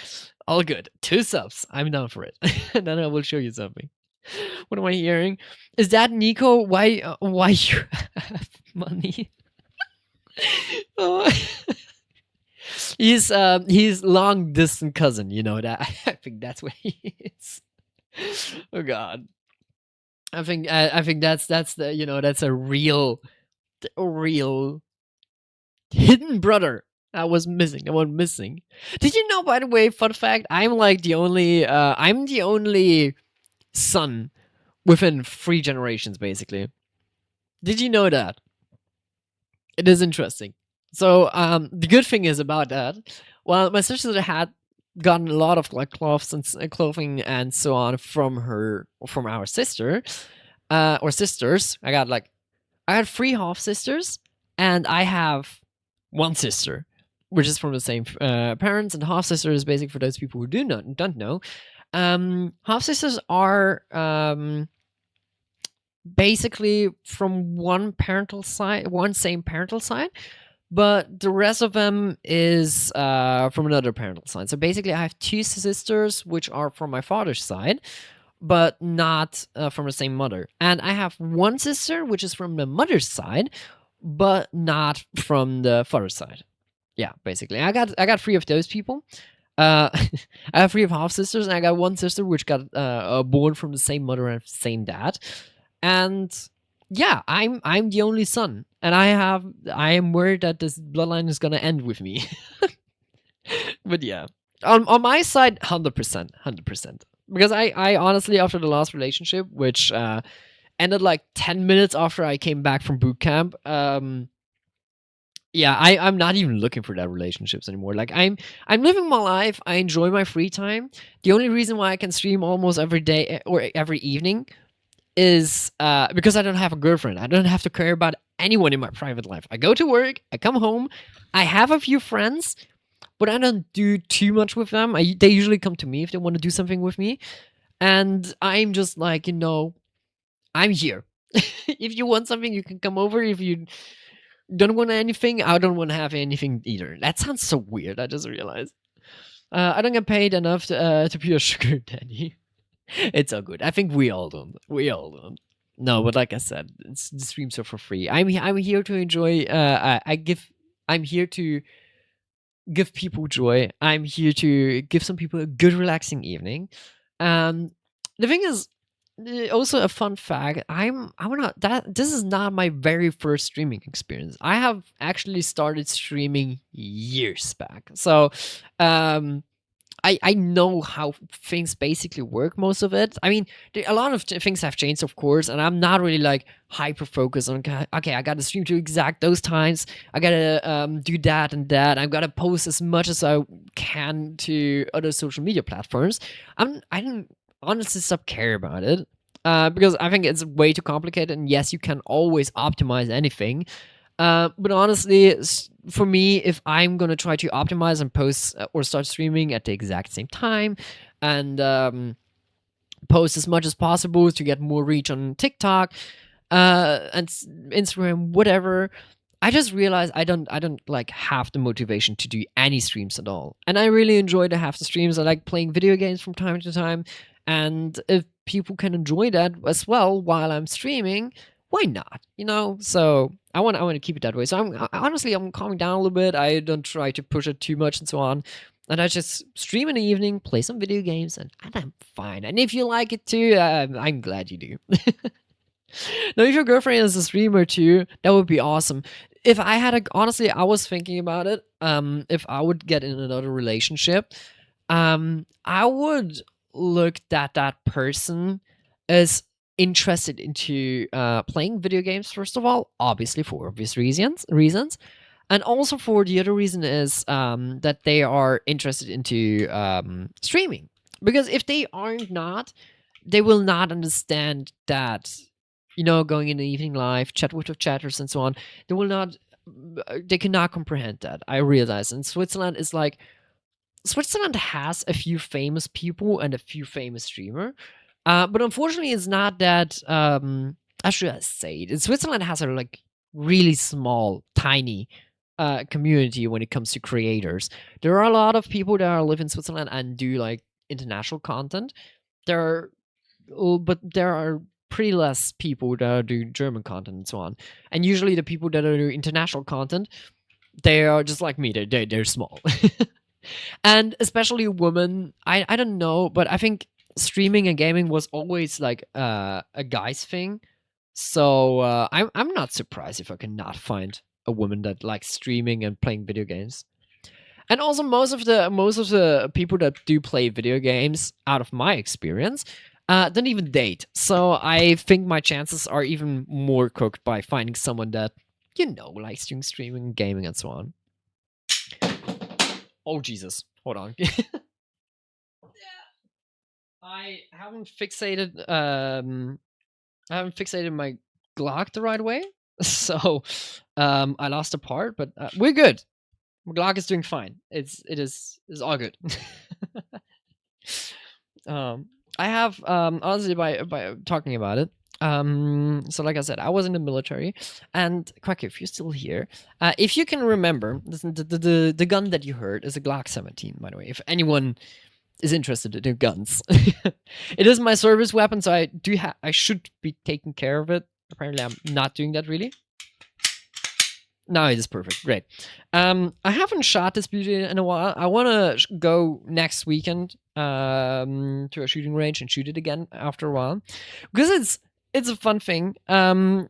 all good. 2 subs. I'm down for it. And then I will show you something. What am I hearing? Is that Nico? Why you have money? Oh. He's long distant cousin, you know that. I think that's what he is. Oh god. I think that's the, you know, that's a real hidden brother. I was missing. I was missing. Did you know, by the way, fun fact, I'm like the only son within 3 generations, basically. Did you know that? It is interesting. So, the good thing is about that, well, my sister had gotten a lot of like clothing and so on from our sister, or sisters. I had 3 half sisters, and I have 1 sister, which is from the same parents, and half sister is basically for those people who don't know. Half sisters are basically from one same parental side, but the rest of them is from another parental side. So basically, I have 2 sisters which are from my father's side, but not from the same mother, and I have 1 sister which is from the mother's side, but not from the father's side. Yeah, basically, I got 3 of those people. I have 3 of half sisters, and I got 1 sister which got born from the same mother and same dad. And yeah, I'm the only son, and I am worried that this bloodline is gonna end with me. But yeah, on my side, 100%, because I honestly, after the last relationship, which ended like 10 minutes after I came back from boot camp, yeah, I'm not even looking for that relationships anymore. Like, I'm living my life. I enjoy my free time. The only reason why I can stream almost every day or every evening is because I don't have a girlfriend. I don't have to care about anyone in my private life. I go to work, I come home, I have a few friends, but I don't do too much with them. They usually come to me if they want to do something with me, and I'm just like, you know, I'm here. If you want something, you can come over. If you don't want anything, I don't want to have anything either. That sounds so weird. I just realized. I don't get paid enough to be a sugar daddy. It's all good. I think we all don't. We all don't. No, but like I said, the streams are for free. I'm here to enjoy. I'm here to give people joy. I'm here to give some people a good, relaxing evening. The thing is, also a fun fact. I'm not that. This is not my very first streaming experience. I have actually started streaming years back. So, I know how things basically work, most of it. I mean, a lot of things have changed, of course, and I'm not really like hyper focused on, okay, I gotta stream to exact those times. I gotta do that and that. I gotta post as much as I can to other social media platforms. I don't honestly stop care about it because I think it's way too complicated. And yes, you can always optimize anything. But honestly, for me, if I'm gonna try to optimize and post or start streaming at the exact same time, and post as much as possible to get more reach on TikTok, and Instagram, whatever, I just realized I don't like have the motivation to do any streams at all. And I really enjoy to have the streams. I like playing video games from time to time, and if people can enjoy that as well while I'm streaming, why not? So I want to keep it that way. So I'm calming down a little bit. I don't try to push it too much and so on. And I just stream in the evening, play some video games, and I'm fine. And if you like it too, I'm glad you do. Now, if your girlfriend is a streamer too, that would be awesome. If I had honestly, I was thinking about it. If I would get in another relationship, I would look that person as interested into playing video games, first of all, obviously for obvious reasons, and also for the other reason is that they are interested into streaming. Because if they aren't not, they will not understand that, going in the evening live, chat with chatters and so on, they cannot comprehend that. I realize. And Switzerland has a few famous people and a few famous streamers. But unfortunately, it's not that. How should I say it? Switzerland has a really small, tiny community when it comes to creators. There are a lot of people that live in Switzerland and do international content. But there are pretty less people that do German content and so on. And usually, the people that do international content, they are just like me. They're small, and especially women. I don't know, but I think streaming and gaming was always a guy's thing, so I'm not surprised if I cannot find a woman that likes streaming and playing video games. And also, most of the people that do play video games, out of my experience, don't even date. So I think my chances are even more cooked by finding someone that likes doing streaming, and gaming, and so on. Oh Jesus! Hold on. I haven't fixated my Glock the right way, so I lost a part, but we're good. My Glock is doing fine. It is all good. I have honestly by talking about it. So like I said, I was in the military, and Quacker, if you're still here, if you can remember, the gun that you heard is a Glock 17, by the way. If anyone is interested in guns. It is my service weapon, so I should be taking care of it. Apparently, I'm not doing that really. No, it is perfect. Great. I haven't shot this beauty in a while. I want to go next weekend to a shooting range and shoot it again after a while, because it's a fun thing. I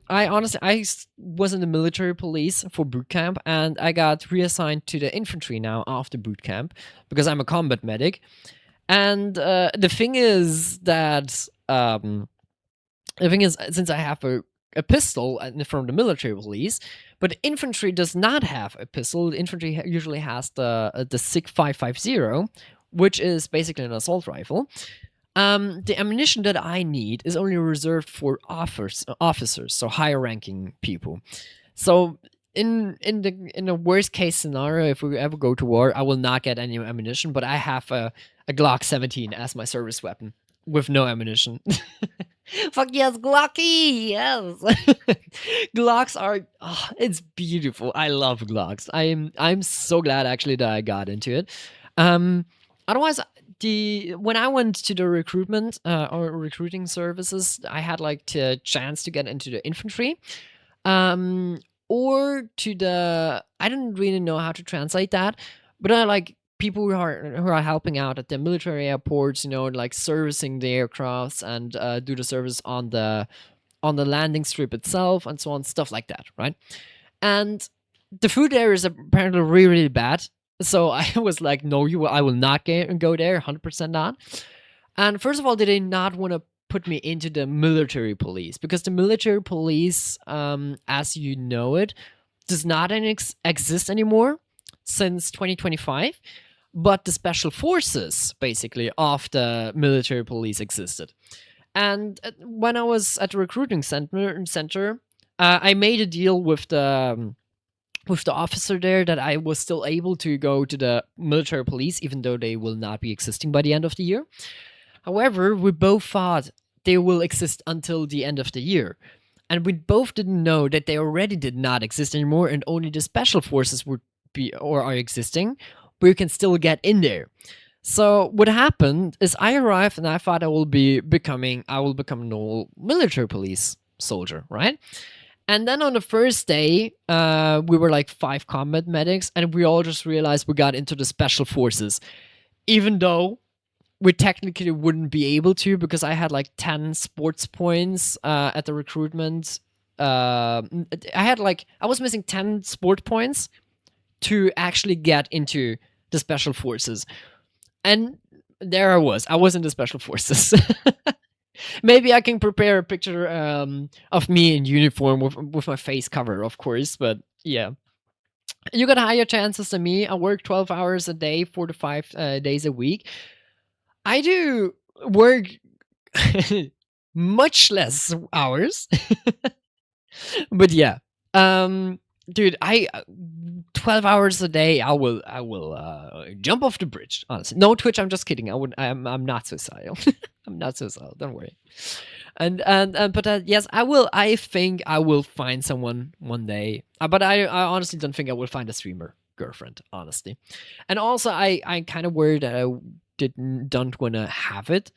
was in the military police for boot camp, and I got reassigned to the infantry now after boot camp because I'm a combat medic. And the thing is, since I have a pistol from the military police, but infantry does not have a pistol. The infantry usually has the SIG 550, which is basically an assault rifle. The ammunition that I need is only reserved for officers, so higher ranking people. So in the worst case scenario, if we ever go to war, I will not get any ammunition, but I have a Glock 17 as my service weapon with no ammunition. Fuck yes, Glocky! Yes! Glocks are it's beautiful. I love Glocks. I'm so glad actually that I got into it. Otherwise the when I went to the recruitment or recruiting services, I had like the chance to get into the infantry. Um or to the I didn't really know how to translate that, but I like people who are helping out at the military airports, like servicing the aircrafts and do the service on the landing strip itself and so on, stuff like that, right? And the food there is apparently really, really bad. So I was like, no, I will not go there, 100% not. And first of all, they did not want to put me into the military police because the military police, as you know it, does not exist anymore since 2025. But the special forces, basically, of the military police existed. And when I was at the recruiting center, I made a deal with the officer there that I was still able to go to the military police, even though they will not be existing by the end of the year. However, we both thought they will exist until the end of the year. And we both didn't know that they already did not exist anymore and only the special forces would be or are existing, but you can still get in there. So what happened is I arrived and I thought I will become an old military police soldier, right? And then on the first day, we were like 5 combat medics, and we all just realized we got into the special forces, even though we technically wouldn't be able to because I had like 10 sports points at the recruitment. I was missing 10 sport points to actually get into the special forces. And there I was in the special forces. Maybe I can prepare a picture of me in uniform with my face covered, of course, but yeah. You got higher chances than me. I work 12 hours a day, 4 to 5 days a week. I do work much less hours. But yeah. Dude, 12 hours a day, I will jump off the bridge, honestly. No, Twitch, I'm just kidding. I'm not suicidal. I'm not suicidal, don't worry. But yes, I think I will find someone one day. But I honestly don't think I will find a streamer girlfriend, honestly. And also I kind of worried that I don't want to have it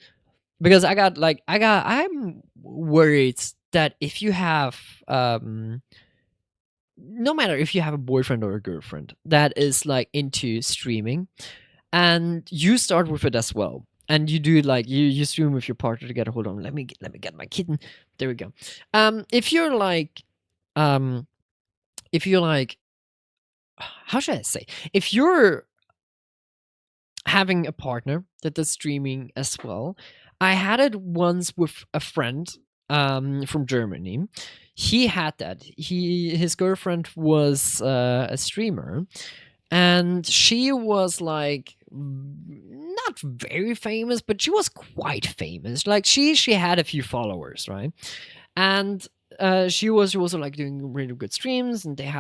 because I'm worried that if you have no matter if you have a boyfriend or a girlfriend that is like into streaming and you start with it as well and you do like you stream with your partner together. Hold on, let me get my kitten. There we go. If you're like how should I say, if you're having a partner that does streaming as well, I had it once with a friend from Germany. He had that. His girlfriend was a streamer, and she was like not very famous, but she was quite famous. Like she had a few followers, right? And she was also like doing really good streams, and they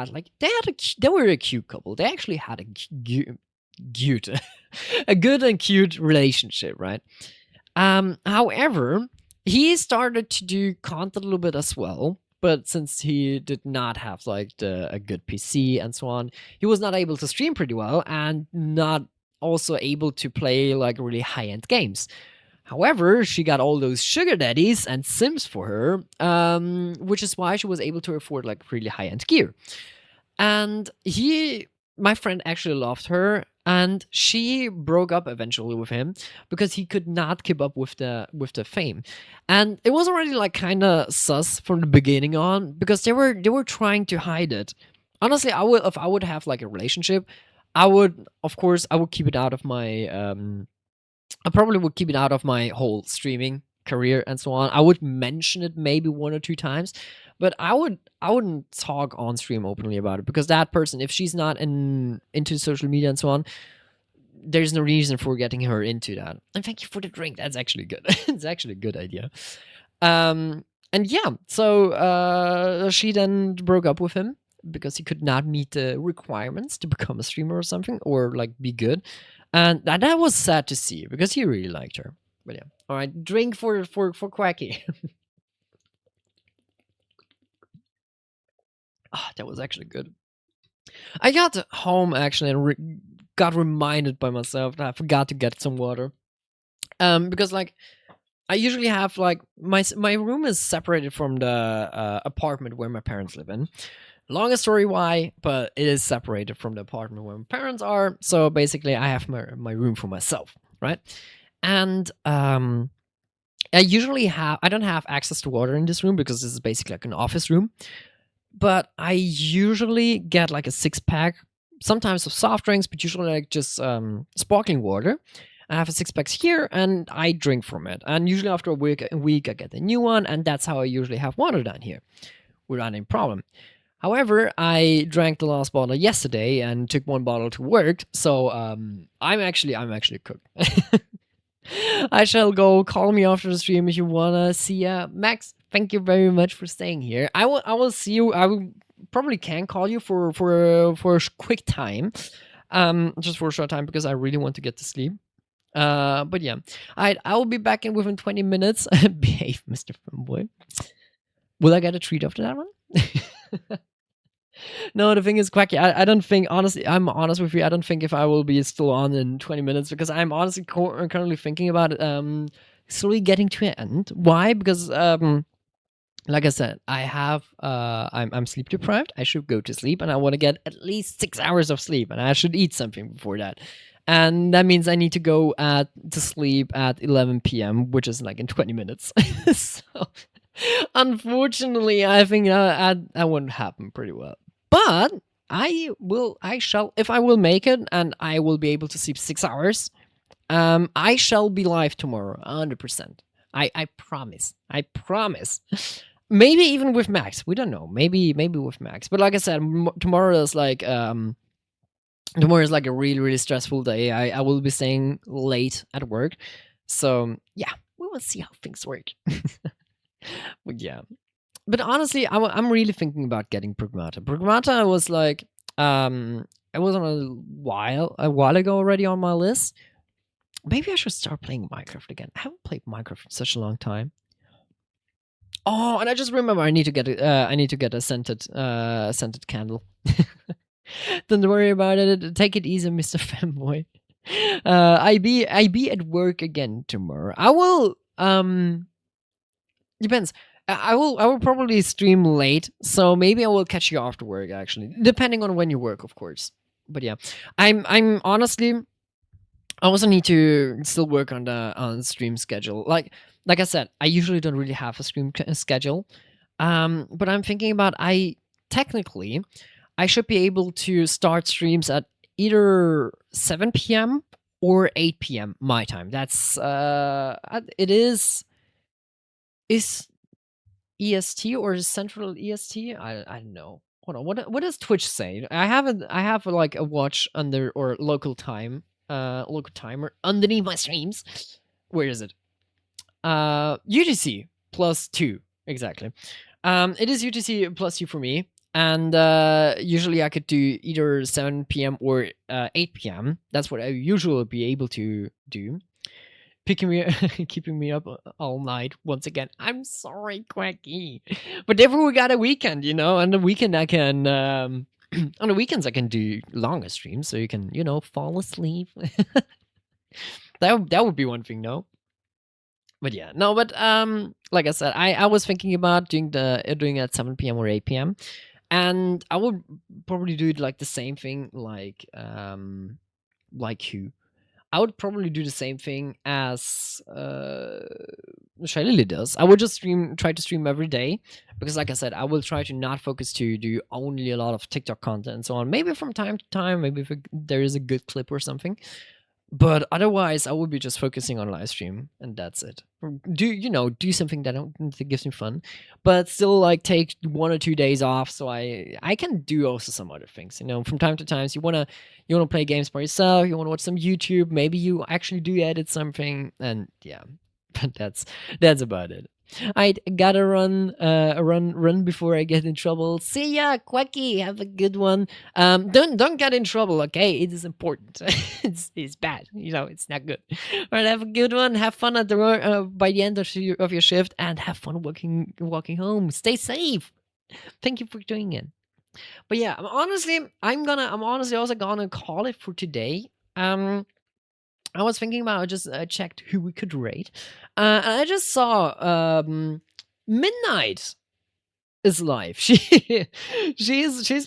were a cute couple. They actually had a cute, a good and cute relationship, right? However, he started to do content a little bit as well, but since he did not have like a good PC and so on, he was not able to stream pretty well and not also able to play like really high-end games. However, she got all those sugar daddies and sims for her, which is why she was able to afford like really high-end gear. And my friend actually loved her, and she broke up eventually with him because he could not keep up with the fame. And it was already like kind of sus from the beginning on because they were trying to hide it. Honestly, if I would have like a relationship, I would keep it out of my I probably would keep it out of my whole streaming career and so on. I would mention it maybe 1 or 2 times, but I wouldn't talk on stream openly about it because that person, if she's not into social media and so on, there's no reason for getting her into that. And thank you for the drink. That's actually good. It's actually a good idea. And yeah, so she then broke up with him because he could not meet the requirements to become a streamer or something, or like be good. And that was sad to see because he really liked her. But yeah, all right, drink for Quacky. That was actually good. I got home actually and got reminded by myself that I forgot to get some water. Because like I usually have like my room is separated from the apartment where my parents live in. Longest story why, but it is separated from the apartment where my parents are. So basically, I have my room for myself, right? And I don't have access to water in this room because this is basically like an office room. But I usually get like a 6-pack, sometimes of soft drinks, but usually like just sparkling water. I have a 6-pack here, and I drink from it. And usually after a week, I get a new one, and that's how I usually have water down here, without any problem. However, I drank the last bottle yesterday and took 1 bottle to work, so I'm actually cooked. I shall go. Call me after the stream if you wanna see ya. Max, thank you very much for staying here. I will see you. I will probably can call you for a quick time, just for a short time because I really want to get to sleep. But yeah, I will be back in within 20 minutes. Behave, Mr. Fanboy. Will I get a treat after that one? No, the thing is, Quacky, I don't think, honestly, I'm honest with you, I don't think if I will be still on in 20 minutes, because I'm honestly currently thinking about slowly getting to an end. Why? Because, like I said, I'm sleep deprived, I should go to sleep, and I want to get at least 6 hours of sleep, and I should eat something before that. And that means I need to go to sleep at 11 p.m., which is like in 20 minutes. So, unfortunately, I think that wouldn't happen pretty well. But I shall, if I will make it and I will be able to sleep 6 hours, I shall be live tomorrow, 100%. I promise. I promise. Maybe even with Max. We don't know. Maybe with Max. But like I said, tomorrow is like a really, really stressful day. I will be staying late at work. So yeah, we will see how things work. But yeah. But honestly, I'm really thinking about getting Pragmata. Pragmata was like, it was a while ago already on my list. Maybe I should start playing Minecraft again. I haven't played Minecraft in such a long time. Oh, and I just remember I need to get a scented candle. Don't worry about it. Take it easy, Mr. Fanboy. I be at work again tomorrow. I will depends. I will probably stream late, so maybe I will catch you after work actually, depending on when you work, of course. But yeah, I'm honestly, I also need to still work on the stream schedule. Like I said, I usually don't really have a stream schedule, but I'm thinking about technically I should be able to start streams at either 7 p.m. or 8 p.m. my time. That's it is EST or Central EST? I don't know. Hold on. What does Twitch say? I have like a watch under or local timer underneath my streams. Where is it? UTC +2 exactly. It is UTC +2 for me, and usually I could do either 7 p.m. or 8 p.m. That's what I usually be able to do. Keeping me up all night once again. I'm sorry, Quacky, but therefore we got a weekend, On the weekend I can, on the weekends I can do longer streams, so you can, fall asleep. That would be one thing, no? But yeah, no, but like I said, I was thinking about doing at 7 p.m. or 8 p.m. and I would probably do it like the same thing, like who. I would probably do the same thing as Shailili does. I would just try to stream every day because, like I said, I will try to not focus to do only a lot of TikTok content and so on. Maybe from time to time, maybe if there is a good clip or something. But otherwise, I will be just focusing on live stream, and that's it. Do something that gives me fun, but still like take 1 or 2 days off so I can do also some other things. From time to time, so you wanna play games by yourself, you wanna watch some YouTube, maybe you actually do edit something, and yeah, but that's about it. I gotta run before I get in trouble. See ya, Quacky. Have a good one. Don't get in trouble, okay? It is important. it's bad. It's not good. All right, have a good one. Have fun at the by the end of your shift, and have fun walking home. Stay safe. Thank you for tuning in. But yeah, I'm honestly also gonna call it for today. I was thinking about, I just checked who we could rate, and I just saw Midnight is live. She's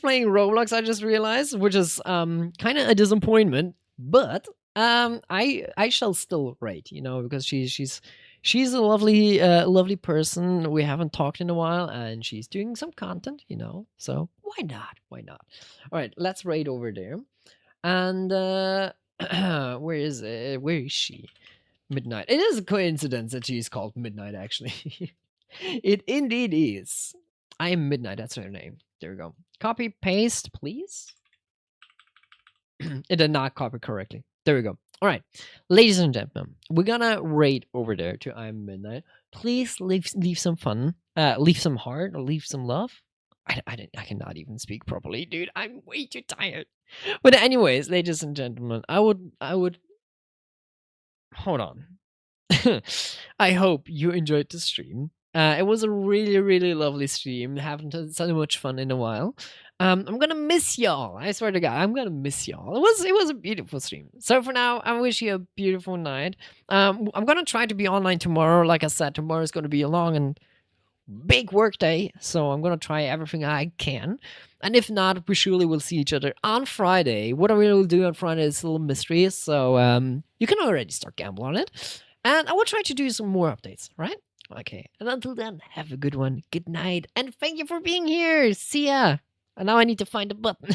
playing Roblox. I just realized, which is kind of a disappointment, but I shall still rate, because she's a lovely person. We haven't talked in a while, and she's doing some content, So why not? Why not? All right, let's rate over there. And where is it? Where is she? Midnight. It is a coincidence that she's called Midnight, actually. It indeed is. I am Midnight. That's her name. There we go. Copy, paste, please. It did not copy correctly. There we go. All right. Ladies and gentlemen, we're gonna rate over there to I am Midnight. Please leave some fun. Leave some heart, or leave some love. I cannot even speak properly, dude. I'm way too tired. But anyways, ladies and gentlemen, I would hold on. I hope you enjoyed the stream. It was a really, really lovely stream. Haven't had so much fun in a while. I'm gonna miss y'all. I swear to God, I'm gonna miss y'all. It was a beautiful stream. So for now, I wish you a beautiful night. I'm gonna try to be online tomorrow. Like I said, tomorrow is gonna be a long and big work day, so I'm gonna try everything I can. And if not, we surely will see each other on Friday. What I will do on Friday is a little mystery, so you can already start gambling on it. And I will try to do some more updates, right? Okay. And until then, have a good one. Good night, and thank you for being here. See ya. And now I need to find the button.